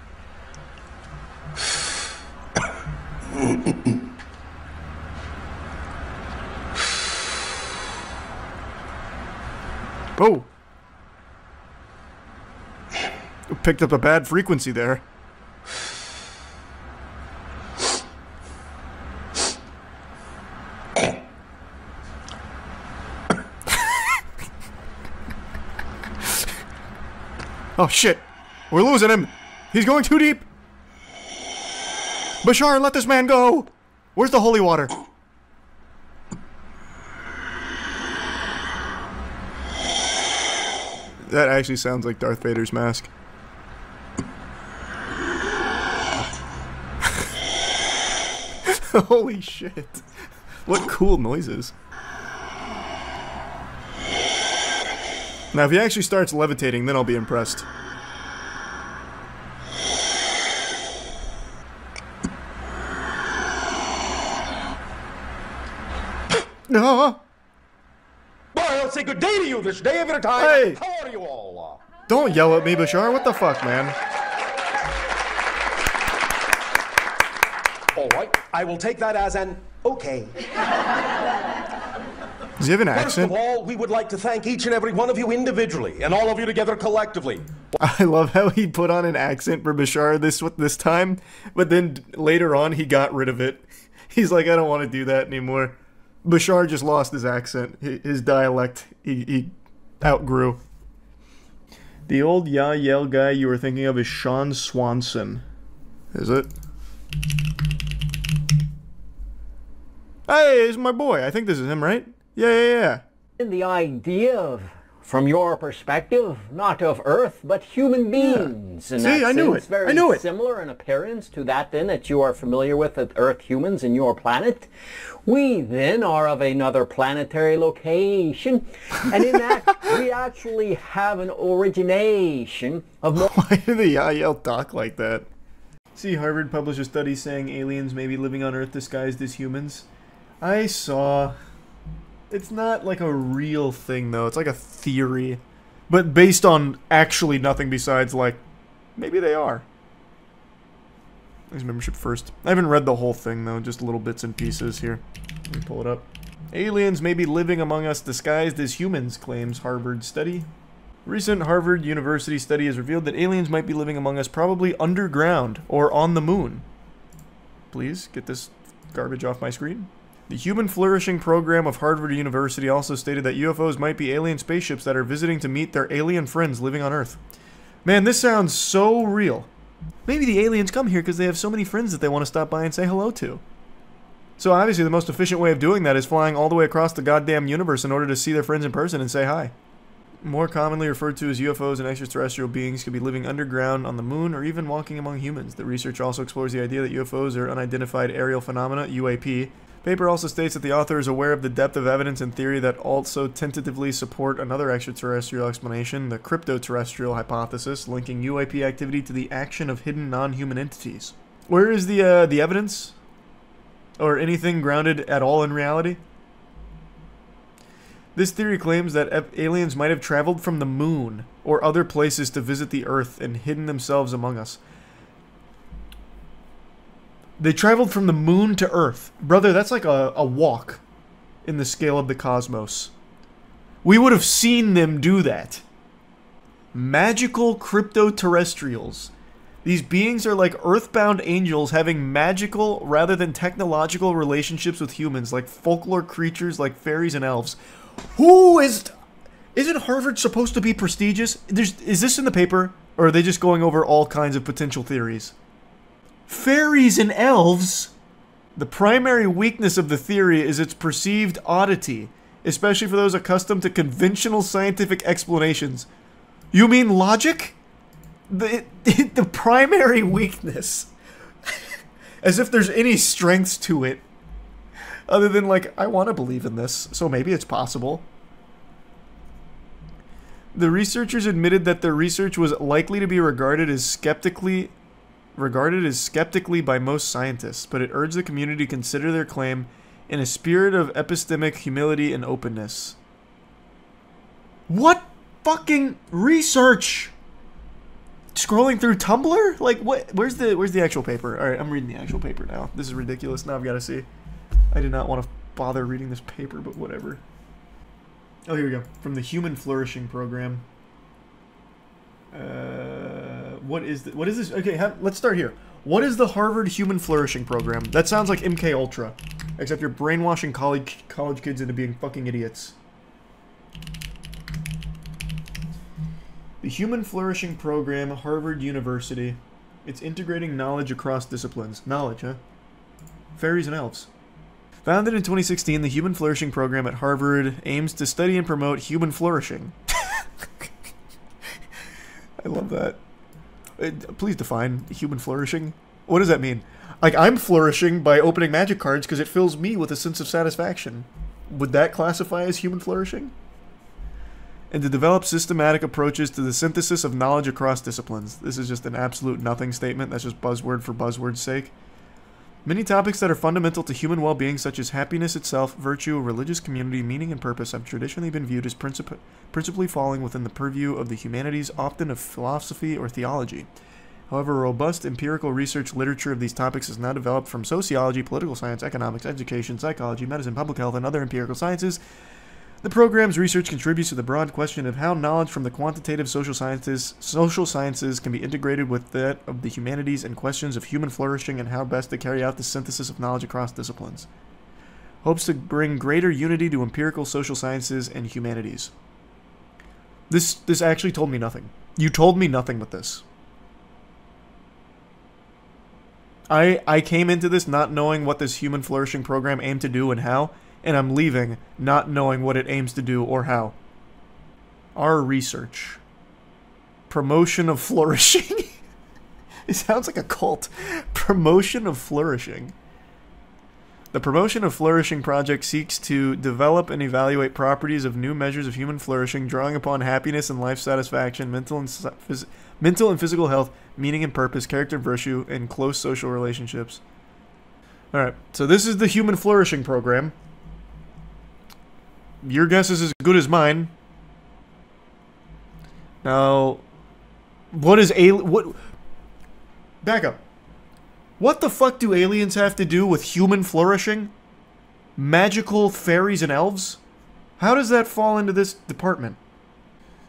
A: Oh! Picked up a bad frequency there. Oh shit! We're losing him! He's going too deep! Bashar, let this man go! Where's the holy water? That actually sounds like Darth Vader's mask. Holy shit. What cool noises. Now, if he actually starts levitating, then I'll be impressed. No.
T: Boy, I'll say good day to you this day of your time.
A: Hey.
T: How are you all?
A: Don't yell at me, Bashar. What the fuck, man?
T: All right, I will take that as an okay.
A: Does he have an accent?
T: First of all, we would like to thank each and every one of you individually, and all of you together collectively.
A: I love how he put on an accent for Bashar this time, but then later on he got rid of it. He's like, I don't want to do that anymore. Bashar just lost his accent, his dialect. He outgrew. The old yell guy you were thinking of is Sean Swanson. Is it? Hey, it's my boy. I think this is him, right? Yeah.
U: And the idea of, from your perspective, not of Earth, but human beings.
A: Yeah. See, I knew it.
U: Very
A: I knew it.
U: Similar in appearance to that, then, that you are familiar with Earth humans and your planet. We, then, are of another planetary location. And in that, we actually have an origination of more...
A: Why do the Yael talk like that? See, Harvard published a study saying aliens may be living on Earth disguised as humans. I saw... It's not like a real thing, though. It's like a theory. But based on actually nothing besides, like, maybe they are. There's membership first. I haven't read the whole thing, though. Just little bits and pieces here. Let me pull it up. Aliens may be living among us disguised as humans, claims Harvard study. Recent Harvard University study has revealed that aliens might be living among us probably underground or on the moon. Please, get this garbage off my screen. The Human Flourishing Program of Harvard University also stated that UFOs might be alien spaceships that are visiting to meet their alien friends living on Earth. Man, this sounds so real. Maybe the aliens come here because they have so many friends that they want to stop by and say hello to. So obviously the most efficient way of doing that is flying all the way across the goddamn universe in order to see their friends in person and say hi. More commonly referred to as UFOs and extraterrestrial beings could be living underground on the moon or even walking among humans. The research also explores the idea that UFOs are unidentified aerial phenomena, UAP. Paper also states that the author is aware of the depth of evidence and theory that also tentatively support another extraterrestrial explanation, the cryptoterrestrial hypothesis, linking UAP activity to the action of hidden non-human entities. Where is the evidence? Or anything grounded at all in reality? This theory claims that aliens might have traveled from the moon or other places to visit the Earth and hidden themselves among us. They traveled from the moon to Earth. Brother, that's like a walk in the scale of the cosmos. We would have seen them do that. Magical cryptoterrestrials. These beings are like earthbound angels having magical rather than technological relationships with humans, like folklore creatures like fairies and elves. Isn't Harvard supposed to be prestigious? Is this in the paper? Or are they just going over all kinds of potential theories? Fairies and elves? The primary weakness of the theory is its perceived oddity, especially for those accustomed to conventional scientific explanations. You mean logic? The primary weakness. As if there's any strengths to it. Other than, like, I want to believe in this, so maybe it's possible. The researchers admitted that their research was likely to be regarded as skeptically by most scientists, but it urged the community to consider their claim in a spirit of epistemic humility and openness. What fucking research? Scrolling through Tumblr? Like, what? Where's the actual paper? All right, I'm reading the actual paper now. This is ridiculous. Now I've got to see. I did not want to bother reading this paper, but whatever. Oh, here we go. From the Human Flourishing Program. What is this? Okay, let's start here. What is the Harvard Human Flourishing Program? That sounds like MK Ultra, except you're brainwashing college kids into being fucking idiots. The Human Flourishing Program, Harvard University. It's integrating knowledge across disciplines. Knowledge, huh? Fairies and elves. Founded in 2016, the Human Flourishing Program at Harvard aims to study and promote human flourishing. I love that. Please define human flourishing. What does that mean? Like, I'm flourishing by opening magic cards because it fills me with a sense of satisfaction. Would that classify as human flourishing? And to develop systematic approaches to the synthesis of knowledge across disciplines. This is just an absolute nothing statement. That's just buzzword for buzzword's sake. Many topics that are fundamental to human well-being, such as happiness itself, virtue, religious community, meaning, and purpose, have traditionally been viewed as principally falling within the purview of the humanities, often of philosophy or theology. However, robust empirical research literature of these topics is now developed from sociology, political science, economics, education, psychology, medicine, public health, and other empirical sciences. The program's research contributes to the broad question of how knowledge from the quantitative social sciences can be integrated with that of the humanities and questions of human flourishing and how best to carry out the synthesis of knowledge across disciplines. Hopes to bring greater unity to empirical social sciences and humanities. This actually told me nothing. You told me nothing with this. I came into this not knowing what this Human Flourishing Program aimed to do and how, and I'm leaving not knowing what it aims to do or how. Our research. Promotion of flourishing. It sounds like a cult. Promotion of flourishing. The Promotion of Flourishing project seeks to develop and evaluate properties of new measures of human flourishing, drawing upon happiness and life satisfaction, mental and physical health, meaning and purpose, character, virtue, and close social relationships. Alright, so this is the Human Flourishing Program. Your guess is as good as mine. Now, what is back up. What the fuck do aliens have to do with human flourishing? Magical fairies and elves? How does that fall into this department?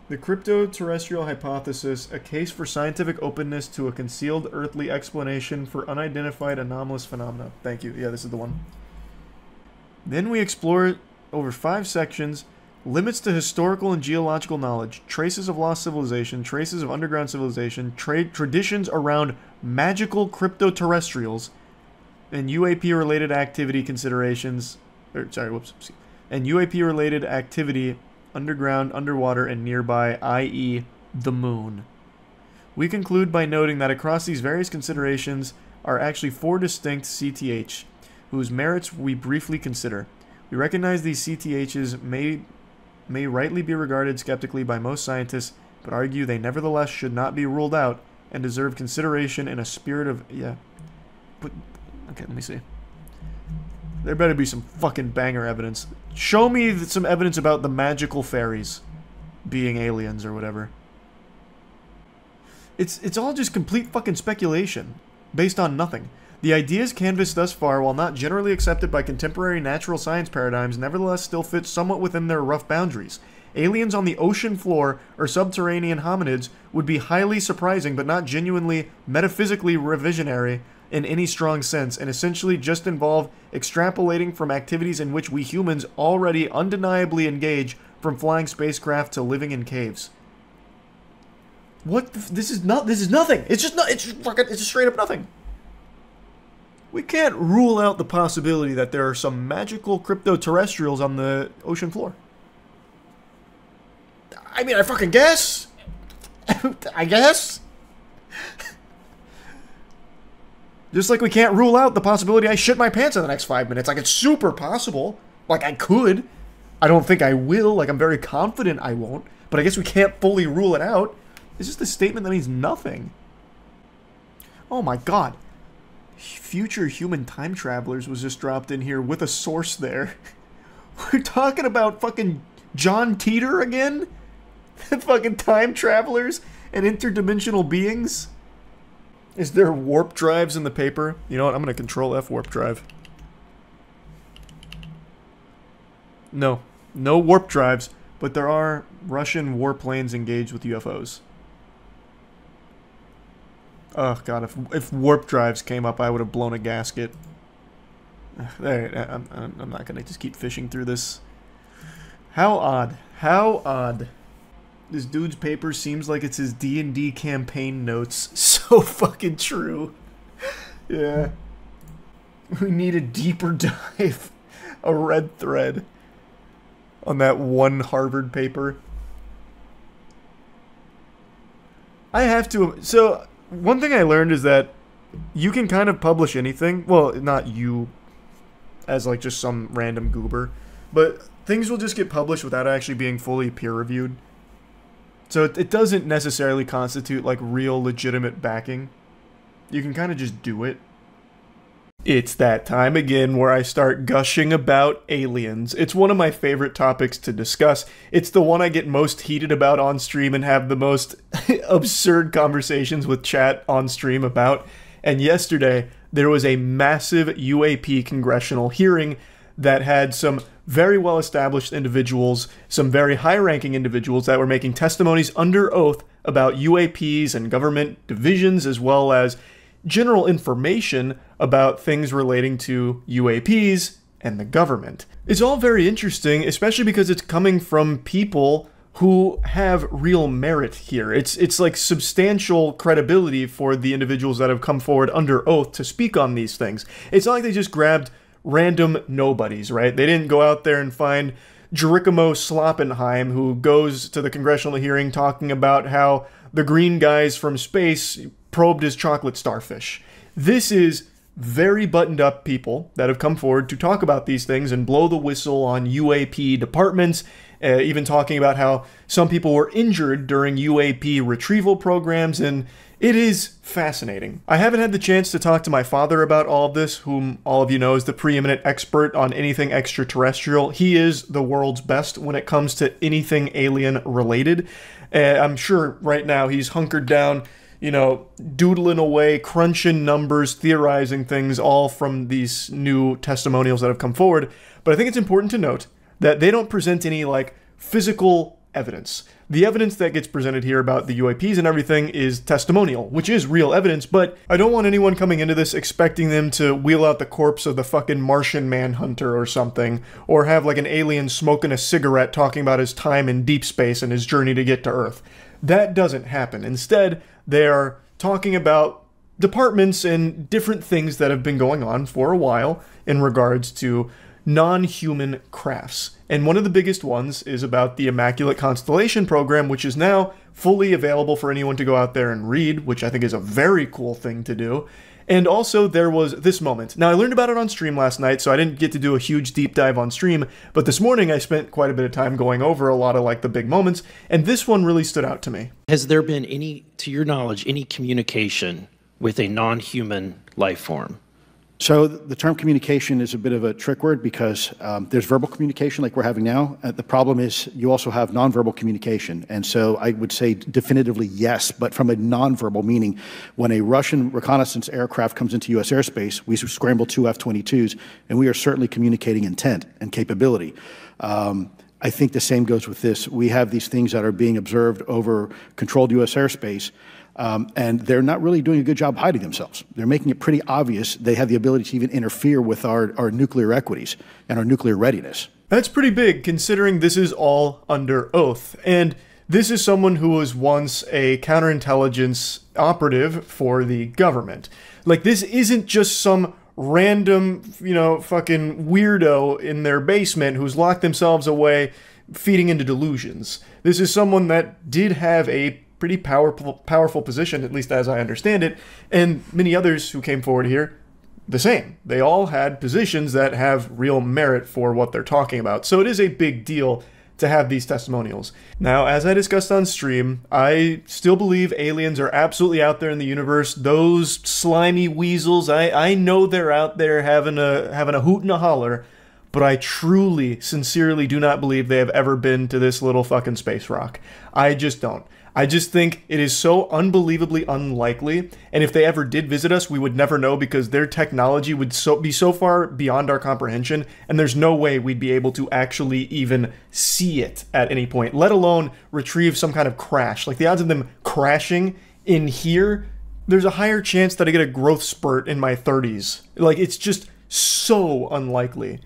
A: The crypto-terrestrial hypothesis, a case for scientific openness to a concealed earthly explanation for unidentified anomalous phenomena. Thank you. Yeah, this is the one. Then we explore over 5 sections, limits to historical and geological knowledge, traces of lost civilization, traces of underground civilization, traditions around magical crypto-terrestrials, and UAP-related activity considerations, and UAP-related activity underground, underwater, and nearby, i.e. the moon. We conclude by noting that across these various considerations are actually 4 distinct CTH, whose merits we briefly consider. We recognize these CTHs may rightly be regarded skeptically by most scientists, but argue they nevertheless should not be ruled out and deserve consideration in a spirit of... yeah. But, okay, let me see. There better be some fucking banger evidence. Show me some evidence about the magical fairies being aliens or whatever. It's all just complete fucking speculation, based on nothing. The ideas canvassed thus far, while not generally accepted by contemporary natural science paradigms, nevertheless still fit somewhat within their rough boundaries. Aliens on the ocean floor or subterranean hominids would be highly surprising but not genuinely metaphysically revisionary in any strong sense, and essentially just involve extrapolating from activities in which we humans already undeniably engage, from flying spacecraft to living in caves. What? This is nothing. It's just straight up nothing. We can't rule out the possibility that there are some magical crypto-terrestrials on the ocean floor. I mean, I fucking guess. I guess. Just like we can't rule out the possibility I shit my pants in the next 5 minutes. Like, it's super possible. Like, I could. I don't think I will. Like, I'm very confident I won't. But I guess we can't fully rule it out. It's just a statement that means nothing. Oh my god. Future human time travelers was just dropped in here with a source there. We're talking about fucking John Teeter again? Fucking time travelers and interdimensional beings? Is there warp drives in the paper? You know what, I'm gonna control F warp drive. No. No warp drives, but there are Russian warplanes engaged with UFOs. Oh god, if warp drives came up, I would have blown a gasket. There, I'm not gonna just keep fishing through this. How odd. How odd. This dude's paper seems like it's his D&D campaign notes. So fucking true. Yeah. We need a deeper dive. A red thread. On that one Harvard paper. I have to... So, one thing I learned is that you can kind of publish anything. Well, not you as like just some random goober. But things will just get published without actually being fully peer-reviewed. So it doesn't necessarily constitute like real legitimate backing. You can kind of just do it. It's that time again where I start gushing about aliens. It's one of my favorite topics to discuss. It's the one I get most heated about on stream and have the most absurd conversations with chat on stream about. And yesterday, there was a massive UAP congressional hearing that had some very well-established individuals, some very high-ranking individuals that were making testimonies under oath about UAPs and government divisions, as well as general information about things relating to UAPs and the government. It's all very interesting, especially because it's coming from people who have real merit here. It's like substantial credibility for the individuals that have come forward under oath to speak on these things. It's not like they just grabbed random nobodies, right? They didn't go out there and find Geronimo Sloppenheim, who goes to the congressional hearing talking about how the green guys from space probed his chocolate starfish. This is very buttoned up people that have come forward to talk about these things and blow the whistle on UAP departments, even talking about how some people were injured during UAP retrieval programs, and it is fascinating. I haven't had the chance to talk to my father about all of this, whom all of you know is the preeminent expert on anything extraterrestrial. He is the world's best when it comes to anything alien related. I'm sure right now he's hunkered down, you know, doodling away, crunching numbers, theorizing things, all from these new testimonials that have come forward. But I think it's important to note that they don't present any, like, physical evidence. The evidence that gets presented here about the UAPs and everything is testimonial, which is real evidence, but I don't want anyone coming into this expecting them to wheel out the corpse of the fucking Martian Manhunter or something, or have like an alien smoking a cigarette talking about his time in deep space and his journey to get to Earth. That doesn't happen. Instead, they are talking about departments and different things that have been going on for a while in regards to non-human crafts. And one of the biggest ones is about the Immaculate Constellation program, which is now fully available for anyone to go out there and read, which I think is a very cool thing to do. And also there was this moment. Now I learned about it on stream last night, so I didn't get to do a huge deep dive on stream, but this morning I spent quite a bit of time going over a lot of like the big moments, and this one really stood out to me.
D: Has there been any, to your knowledge, any communication with a non-human life form?
V: So the term communication is a bit of a trick word because there's verbal communication like we're having now. The problem is you also have nonverbal communication. And so I would say definitively yes, but from a nonverbal meaning, when a Russian reconnaissance aircraft comes into U.S. airspace, we scramble 2 F-22s, and we are certainly communicating intent and capability. I think the same goes with this. We have these things that are being observed over controlled U.S. airspace, and they're not really doing a good job hiding themselves. They're making it pretty obvious they have the ability to even interfere with our nuclear equities and our nuclear readiness.
A: That's pretty big, considering this is all under oath. And this is someone who was once a counterintelligence operative for the government. Like, this isn't just some random, you know, fucking weirdo in their basement who's locked themselves away feeding into delusions. This is someone that did have a pretty powerful position, at least as I understand it, and many others who came forward here, the same. They all had positions that have real merit for what they're talking about. So it is a big deal to have these testimonials. Now, as I discussed on stream, I still believe aliens are absolutely out there in the universe. Those slimy weasels, I know they're out there having a hoot and a holler, but I truly, sincerely do not believe they have ever been to this little fucking space rock. I just don't. I just think it is so unbelievably unlikely, and if they ever did visit us, we would never know because their technology would be so far beyond our comprehension, and there's no way we'd be able to actually even see it at any point, let alone retrieve some kind of crash. Like, the odds of them crashing in here, there's a higher chance that I get a growth spurt in my 30s. Like, it's just so unlikely.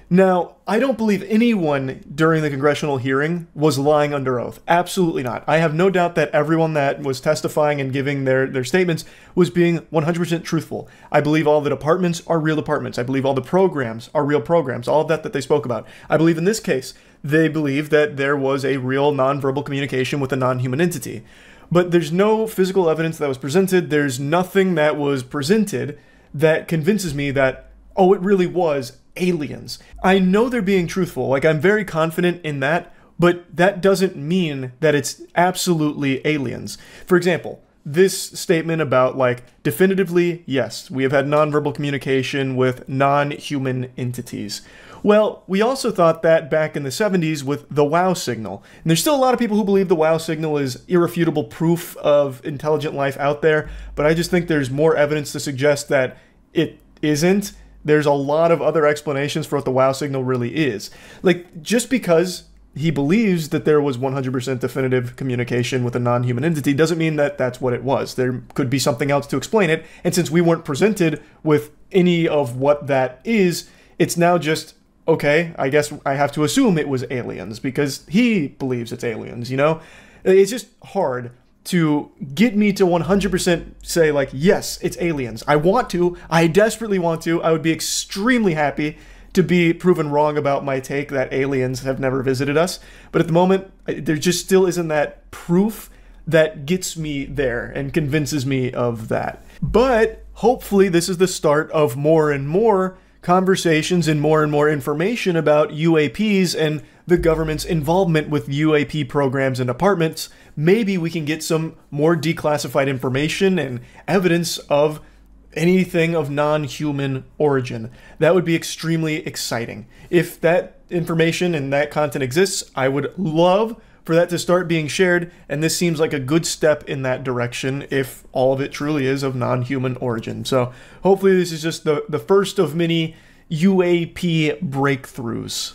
A: Now, I don't believe anyone during the congressional hearing was lying under oath. Absolutely not. I have no doubt that everyone that was testifying and giving their statements was being 100% truthful. I believe all the departments are real departments. I believe all the programs are real programs, all of that they spoke about. I believe in this case, they believe that there was a real nonverbal communication with a non-human entity. But there's no physical evidence that was presented. There's nothing that was presented that convinces me that, oh, it really was aliens. I know they're being truthful, like I'm very confident in that, but that doesn't mean that it's absolutely aliens. For example, this statement about, like, definitively, yes, we have had nonverbal communication with non-human entities. Well, we also thought that back in the 70s with the WOW signal. And there's still a lot of people who believe the WOW signal is irrefutable proof of intelligent life out there, but I just think there's more evidence to suggest that it isn't. There's a lot of other explanations for what the WOW signal really is. Like, just because he believes that there was 100% definitive communication with a non-human entity doesn't mean that that's what it was. There could be something else to explain it, and since we weren't presented with any of what that is, it's now just, okay, I guess I have to assume it was aliens, because he believes it's aliens, you know? It's just hard to get me to 100% say, like, yes, it's aliens. I want to. I desperately want to. I would be extremely happy to be proven wrong about my take that aliens have never visited us. But at the moment, there just still isn't that proof that gets me there and convinces me of that. But hopefully this is the start of more and more conversations and more information about UAPs and the government's involvement with UAP programs and departments. Maybe we can get some more declassified information and evidence of anything of non-human origin. That would be extremely exciting. If that information and that content exists, I would love for that to start being shared, and this seems like a good step in that direction if all of it truly is of non-human origin. So hopefully this is just the first of many UAP breakthroughs.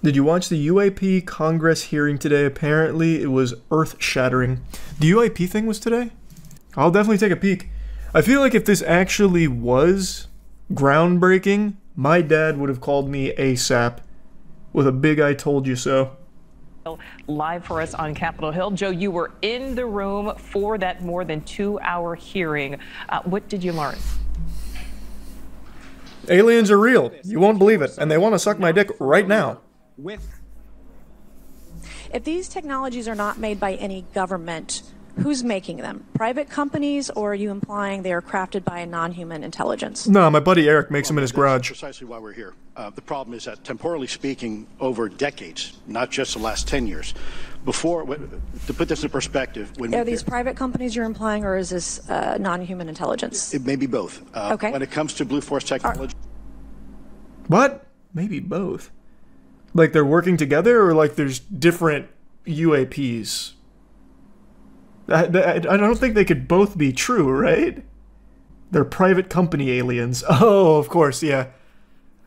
A: Did you watch the UAP Congress hearing today? Apparently it was earth-shattering. The UAP thing was today? I'll definitely take a peek. I feel like if this actually was groundbreaking, my dad would have called me ASAP with a big "I told you so."
E: Live for us on Capitol Hill. Joe, you were in the room for that more than 2-hour hearing. What did you learn?
A: Aliens are real. You won't believe it. And they want to suck my dick right now.
F: If these technologies are not made by any government, who's making them? Private companies, or are you implying they are crafted by a non-human intelligence?
A: No, my buddy Eric makes them in his garage.
V: That's precisely why we're here. The problem is that, temporally speaking, over decades, not just the last 10 years, before, to put this in perspective,
F: are these private companies you're implying, or is this non-human intelligence?
V: It may be both.
F: Okay.
V: When it comes to Blue Force technology.
A: What? Maybe both. Like they're working together, or like there's different UAPs? I don't think they could both be true, right? They're private company aliens. Oh, of course, yeah.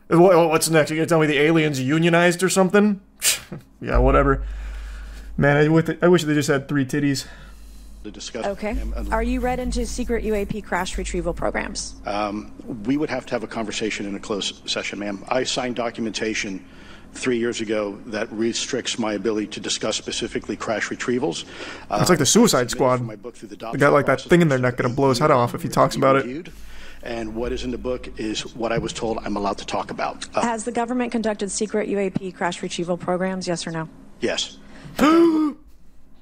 A: What's next? You gonna tell me the aliens unionized or something? Yeah, whatever. Man, I wish they just had 3 titties.
V: To discuss.
F: Okay. Are you read into secret UAP crash retrieval programs?
V: We would have to have a conversation in a closed session, ma'am. I signed documentation 3 years ago that restricts my ability to discuss specifically crash retrievals.
A: It's like the Suicide Squad. They got like that thing in their neck gonna blow his head off if he talks about it.
V: And what is in the book is what I was told I'm allowed to talk about.
F: Has the government conducted secret UAP crash retrieval programs, yes or no?
V: Yes.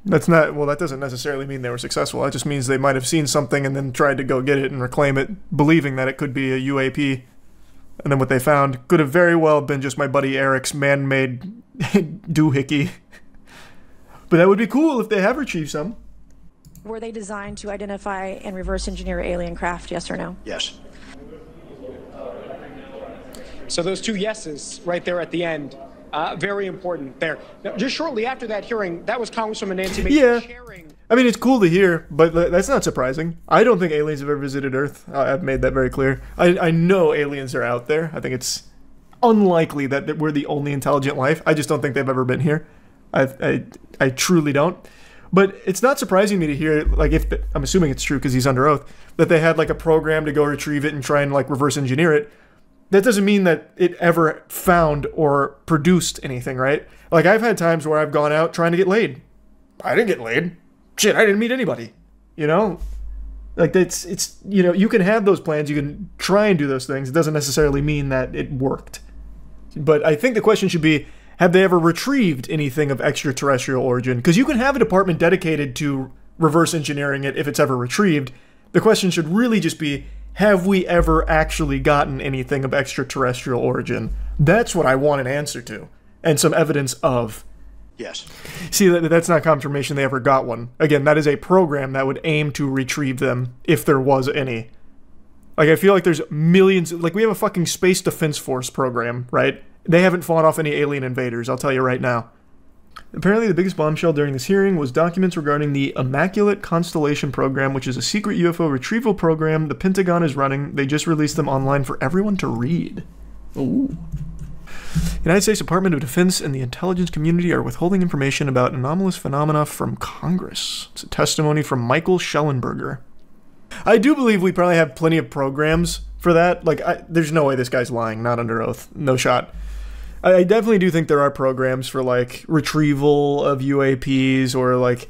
A: That's not, well, that doesn't necessarily mean they were successful. That just means they might have seen something and then tried to go get it and reclaim it, believing that it could be a UAP. And then what they found could have very well been just my buddy Eric's man-made doohickey. But that would be cool if they have retrieved some.
F: Were they designed to identify and reverse engineer alien craft, yes or no?
B: Yes. So those two yeses right there at the end, very important there. Now, just shortly after that hearing, that was Congresswoman Nancy Mace sharing.
A: I mean, it's cool to hear, but that's not surprising. I don't think aliens have ever visited Earth. I've made that very clear. I know aliens are out there. I think it's unlikely that we're the only intelligent life. I just don't think they've ever been here. I truly don't. But it's not surprising to me to hear, like, I'm assuming it's true because he's under oath, that they had, like, a program to go retrieve it and try and, like, reverse engineer it. That doesn't mean that it ever found or produced anything, right? Like, I've had times where I've gone out trying to get laid. I didn't get laid. Shit, I didn't meet anybody. You know? Like, it's you know, you can have those plans, you can try and do those things. It doesn't necessarily mean that it worked. But I think the question should be, have they ever retrieved anything of extraterrestrial origin? Because you can have a department dedicated to reverse engineering it if it's ever retrieved. The question should really just be, have we ever actually gotten anything of extraterrestrial origin? That's what I want an answer to. And some evidence of.
B: Yes.
A: See, that's not confirmation they ever got one. Again, that is a program that would aim to retrieve them if there was any. Like, I feel like there's millions. Like, we have a fucking Space Defense Force program, right? They haven't fought off any alien invaders, I'll tell you right now. Apparently, the biggest bombshell during this hearing was documents regarding the Immaculate Constellation program, which is a secret UFO retrieval program the Pentagon is running. They just released them online for everyone to read. Ooh. United States Department of Defense and the intelligence community are withholding information about anomalous phenomena from Congress. It's a testimony from Michael Schellenberger. I do believe we probably have plenty of programs for that. Like, there's no way this guy's lying, not under oath. No shot. I definitely do think there are programs for, like, retrieval of UAPs or, like,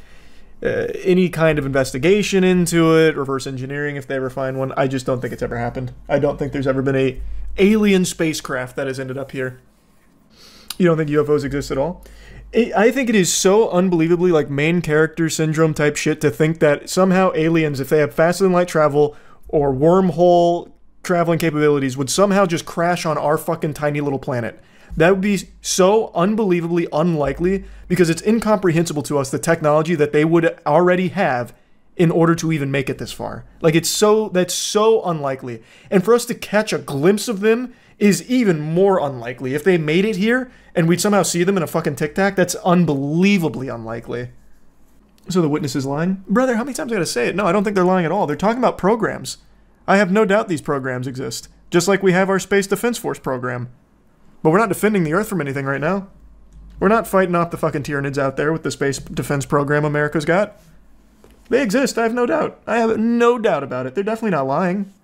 A: any kind of investigation into it, reverse engineering if they ever find one. I just don't think it's ever happened. I don't think there's ever been a alien spacecraft that has ended up here. You don't think UFOs exist at all? I think it is so unbelievably, like, main character syndrome type shit to think that somehow aliens, if they have faster than light travel or wormhole traveling capabilities, would somehow just crash on our fucking tiny little planet. That would be so unbelievably unlikely because it's incomprehensible to us the technology that they would already have in order to even make it this far. Like, that's so unlikely. And for us to catch a glimpse of them is even more unlikely. If they made it here and we'd somehow see them in a fucking Tic Tac, that's unbelievably unlikely. So the witness is lying? Brother, how many times do I gotta say it? No, I don't think they're lying at all. They're talking about programs. I have no doubt these programs exist. Just like we have our Space Defense Force program. But we're not defending the Earth from anything right now. We're not fighting off the fucking Tyranids out there with the space defense program America's got. They exist, I have no doubt. I have no doubt about it. They're definitely not lying.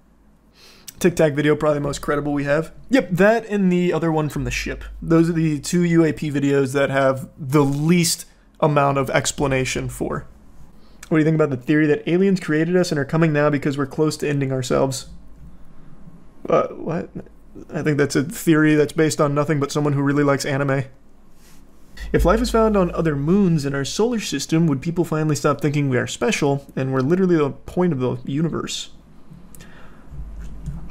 A: Tic Tac video, probably the most credible we have. Yep, that and the other one from the ship. Those are the two UAP videos that have the least amount of explanation for. What do you think about the theory that aliens created us and are coming now because we're close to ending ourselves? What? I think that's a theory that's based on nothing but someone who really likes anime. If life is found on other moons in our solar system, would people finally stop thinking we are special and we're literally the point of the universe?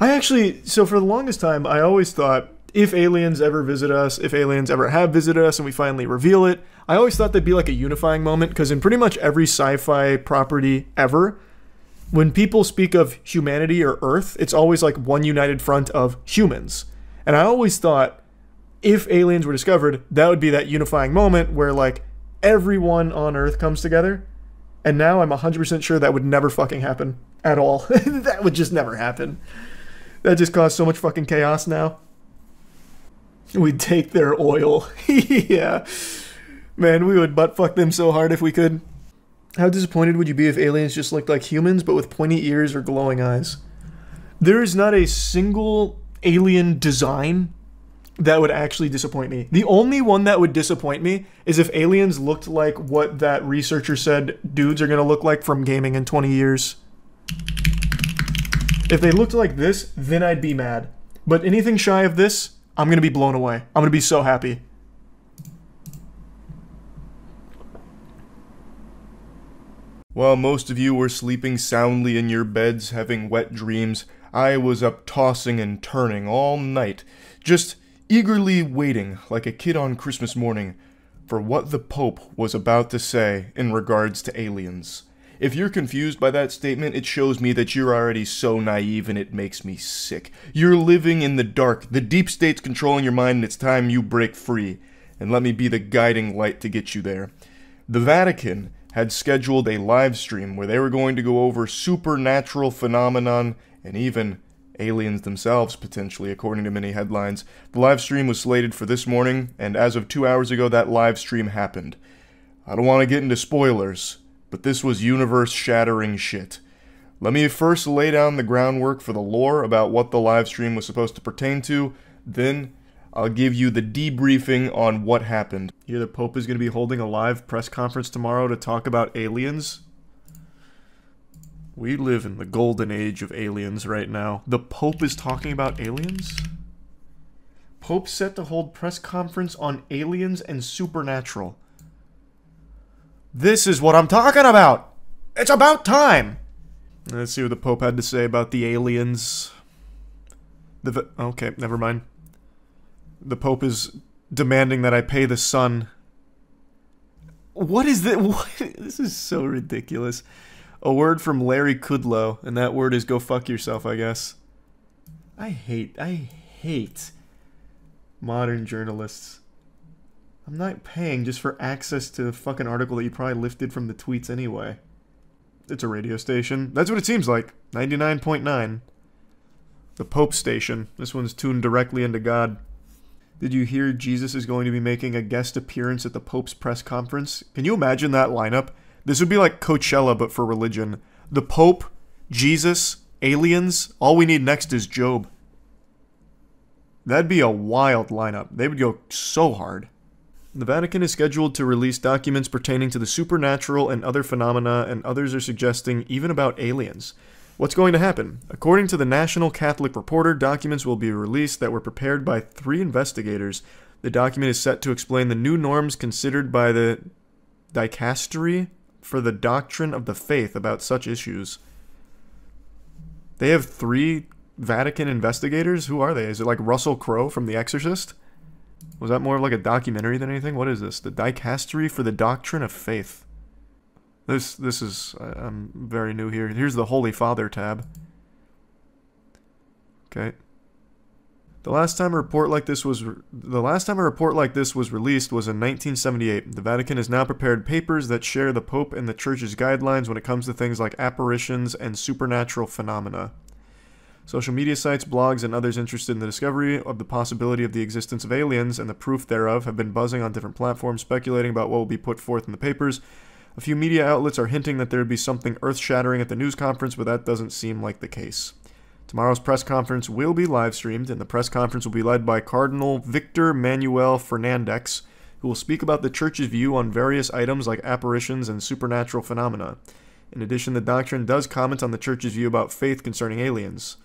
A: So for the longest time, I always thought if aliens ever visit us, if aliens ever have visited us and we finally reveal it, I always thought that'd be like a unifying moment, because in pretty much every sci-fi property ever, when people speak of humanity or Earth, it's always like one united front of humans. And I always thought if aliens were discovered, that would be that unifying moment where, like, everyone on Earth comes together. And now I'm 100% sure that would never fucking happen at all. That would just never happen. That just caused so much fucking chaos now. We'd take their oil. Yeah. Man, we would butt fuck them so hard if we could. How disappointed would you be if aliens just looked like humans but with pointy ears or glowing eyes? There is not a single alien design that would actually disappoint me. The only one that would disappoint me is if aliens looked like what that researcher said dudes are going to look like from gaming in 20 years. If they looked like this, then I'd be mad. But anything shy of this, I'm going to be blown away. I'm going to be so happy.
C: While most of you were sleeping soundly in your beds, having wet dreams, I was up tossing and turning all night, just eagerly waiting, like a kid on Christmas morning, for what the Pope was about to say in regards to aliens. If you're confused by that statement, it shows me that you're already so naive and it makes me sick. You're living in the dark. The deep state's controlling your mind and it's time you break free. And let me be the guiding light to get you there. The Vatican had scheduled a live stream where they were going to go over supernatural phenomenon and even aliens themselves, potentially, according to many headlines. The live stream was slated for this morning, and as of 2 hours ago, that live stream happened. I don't want to get into spoilers, but this was universe-shattering shit. Let me first lay down the groundwork for the lore about what the live stream was supposed to pertain to, then I'll give you the debriefing on what happened. Here, the Pope is going to be holding a live press conference tomorrow to talk about aliens. We live in the golden age of aliens right now. The Pope is talking about aliens? Pope set to hold press conference on aliens and supernatural. This is what I'm talking about! It's about time! Let's see what the Pope had to say about the aliens. Okay, never mind. The Pope is demanding that I pay the sun. What is this? This is so ridiculous. A word from Larry Kudlow, and that word is go fuck yourself, I guess. I hate modern journalists. I'm not paying just for access to a fucking article that you probably lifted from the tweets anyway. It's a radio station. That's what it seems like. 99.9. The Pope station. This one's tuned directly into God. Did you hear Jesus is going to be making a guest appearance at the Pope's press conference? Can you imagine that lineup? This would be like Coachella, but for religion. The Pope, Jesus, aliens, all we need next is Job. That'd be a wild lineup. They would go so hard. The Vatican is scheduled to release documents pertaining to the supernatural and other phenomena, and others are suggesting even about aliens. What's going to happen? According to the National Catholic Reporter, documents will be released that were prepared by 3 investigators. The document is set to explain the new norms considered by the dicastery for the doctrine of the faith about such issues. They have 3 Vatican investigators? Who are they? Is it like Russell Crowe from The Exorcist? Was that more of like a documentary than anything? What is this? The dicastery for the doctrine of faith. This is, I'm very new here. Here's the Holy Father tab. Okay. The last time a report like this was released was in 1978. The Vatican has now prepared papers that share the Pope and the Church's guidelines when it comes to things like apparitions and supernatural phenomena. Social media sites, blogs, and others interested in the discovery of the possibility of the existence of aliens and the proof thereof have been buzzing on different platforms, speculating about what will be put forth in the papers. A few media outlets are hinting that there would be something earth-shattering at the news conference, but that doesn't seem like the case. Tomorrow's press conference will be live-streamed, and the press conference will be led by Cardinal Victor Manuel Fernandez, who will speak about the Church's view on various items like apparitions and supernatural phenomena. In addition, the doctrine does comment on the Church's view about faith concerning aliens.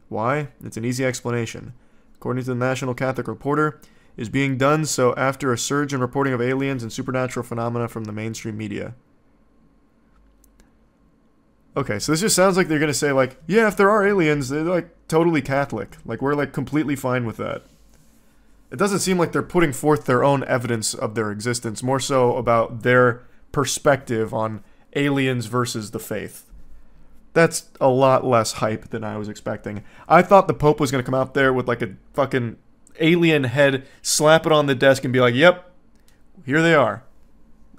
C: Why? It's an easy explanation. According to the National Catholic Reporter, it is being done so after a surge in reporting of aliens and supernatural phenomena from the mainstream media. Okay, so this just sounds like they're going to say, like, yeah, if there are aliens, they're, like, totally Catholic. Like, we're, like, completely fine with that. It doesn't seem like they're putting forth their own evidence of their existence, more so about their perspective on aliens versus the faith. That's a lot less hype than I was expecting. I thought the Pope was going to come out there with, like, a fucking alien head, slap it on the desk, and be like, yep, here they are.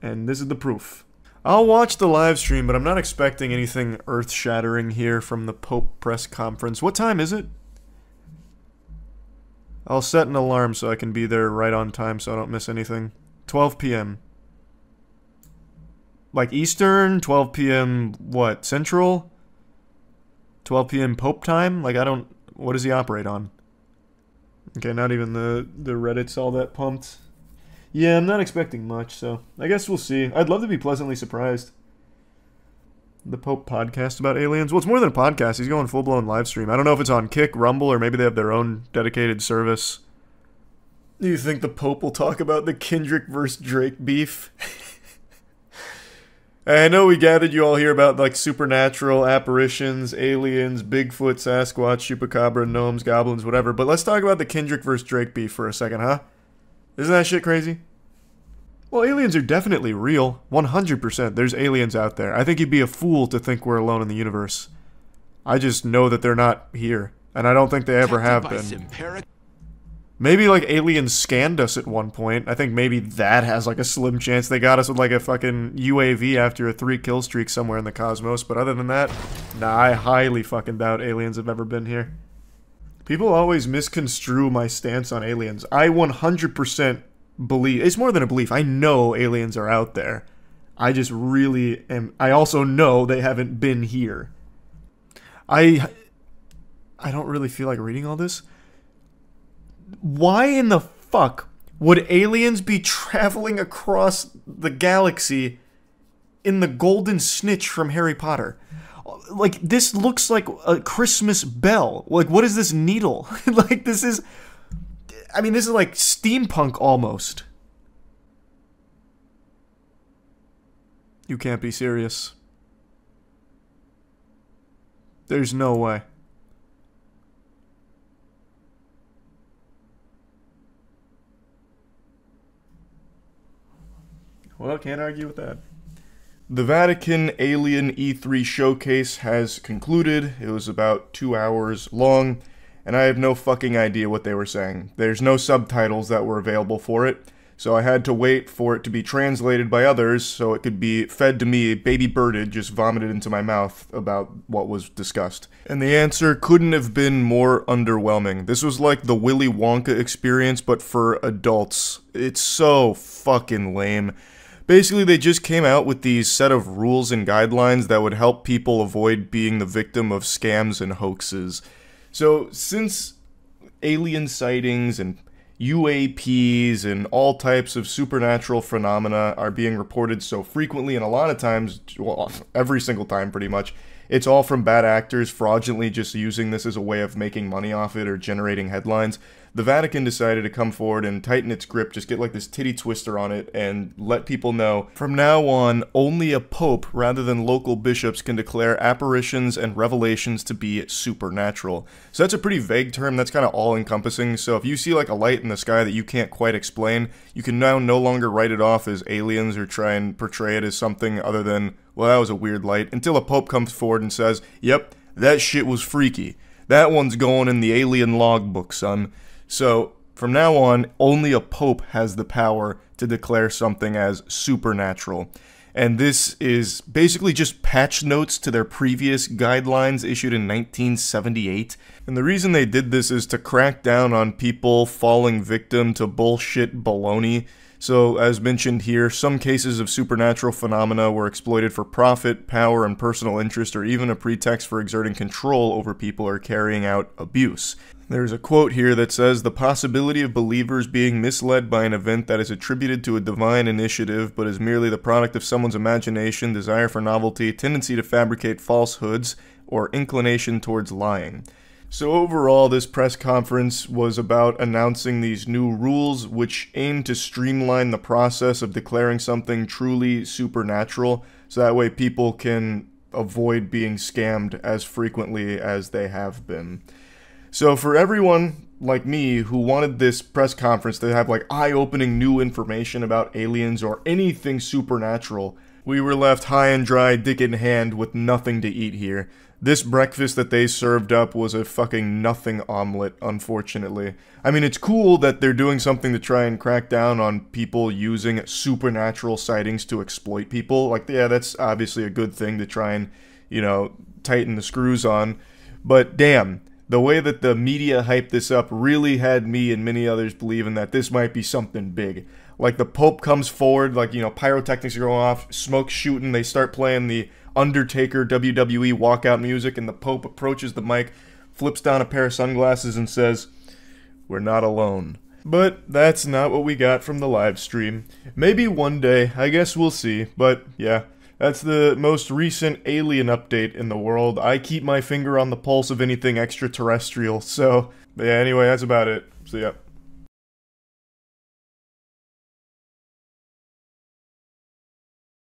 C: And this is the proof. I'll watch the live stream, but I'm not expecting anything earth-shattering here from the Pope press conference. What time is it? I'll set an alarm so I can be there right on time so I don't miss anything. 12 p.m. Like Eastern? 12 p.m. what? Central? 12 p.m. Pope time? Like, I don't... What does he operate on? Okay, not even the Reddit's all that pumped. Yeah, I'm not expecting much, so I guess we'll see. I'd love to be pleasantly surprised. The Pope podcast about aliens? Well, it's more than a podcast. He's going full-blown live stream. I don't know if it's on Kick, Rumble, or maybe they have their own dedicated service. Do you think the Pope will talk about the Kendrick versus Drake beef?
A: I know we gathered you all here about, like, supernatural apparitions, aliens, Bigfoot, Sasquatch, Chupacabra, gnomes, goblins, whatever, but let's talk about the Kendrick versus Drake beef for a second, huh? Isn't that shit crazy? Well, aliens are definitely real. 100%. There's aliens out there. I think you'd be a fool to think we're alone in the universe. I just know that they're not here, and I don't think they ever have been. Maybe, like, aliens scanned us at one point. I think maybe that has, like, a slim chance. They got us with, like, a fucking UAV after a 3-kill streak somewhere in the cosmos. But other than that, nah, I highly fucking doubt aliens have ever been here. People always misconstrue my stance on aliens. I 100% believe... It's more than a belief. I know aliens are out there. I just really am... I also know they haven't been here. I don't really feel like reading all this. Why in the fuck would aliens be traveling across the galaxy in the golden snitch from Harry Potter? Like, this looks like a Christmas bell. Like, what is this needle? Like, this is... I mean, this is like steampunk almost. You can't be serious. There's no way. Well, can't argue with that. The Vatican Alien E3 showcase has concluded. It was about 2 hours long, and I have no fucking idea what they were saying. There's no subtitles that were available for it, so I had to wait for it to be translated by others so it could be fed to me, baby birded, just vomited into my mouth about what was discussed. And the answer couldn't have been more underwhelming. This was like the Willy Wonka experience, but for adults. It's so fucking lame. Basically, they just came out with these set of rules and guidelines that would help people avoid being the victim of scams and hoaxes. So, since alien sightings and UAPs and all types of supernatural phenomena are being reported so frequently, and a lot of times, well, every single time pretty much, it's all from bad actors fraudulently just using this as a way of making money off it or generating headlines, the Vatican decided to come forward and tighten its grip, just get like this titty twister on it, and let people know, from now on, only a pope rather than local bishops can declare apparitions and revelations to be supernatural. So that's a pretty vague term, that's kind of all-encompassing, so if you see like a light in the sky that you can't quite explain, you can now no longer write it off as aliens or try and portray it as something other than, well, that was a weird light, until a pope comes forward and says, yep, that shit was freaky. That one's going in the alien logbook, son. So, from now on, only a pope has the power to declare something as supernatural. And this is basically just patch notes to their previous guidelines issued in 1978. And the reason they did this is to crack down on people falling victim to bullshit baloney. So, as mentioned here, some cases of supernatural phenomena were exploited for profit, power, and personal interest, or even a pretext for exerting control over people or carrying out abuse. There's a quote here that says, "The possibility of believers being misled by an event that is attributed to a divine initiative but is merely the product of someone's imagination, desire for novelty, tendency to fabricate falsehoods, or inclination towards lying." So overall, this press conference was about announcing these new rules which aim to streamline the process of declaring something truly supernatural, so that way people can avoid being scammed as frequently as they have been. So for everyone like me who wanted this press conference to have like eye-opening new information about aliens or anything supernatural, we were left high and dry, dick in hand, with nothing to eat here. This breakfast that they served up was a fucking nothing omelet, unfortunately. I mean, it's cool that they're doing something to try and crack down on people using supernatural sightings to exploit people. Like, yeah, that's obviously a good thing to try and, you know, tighten the screws on. But damn, the way that the media hyped this up really had me and many others believing that this might be something big. Like, the Pope comes forward, like, you know, pyrotechnics are going off, smoke shooting, they start playing the Undertaker WWE walkout music, and the Pope approaches the mic, flips down a pair of sunglasses, and says, "We're not alone." But that's not what we got from the live stream. Maybe one day, I guess we'll see, but yeah. That's the most recent alien update in the world. I keep my finger on the pulse of anything extraterrestrial, so yeah, anyway, that's about it. See ya.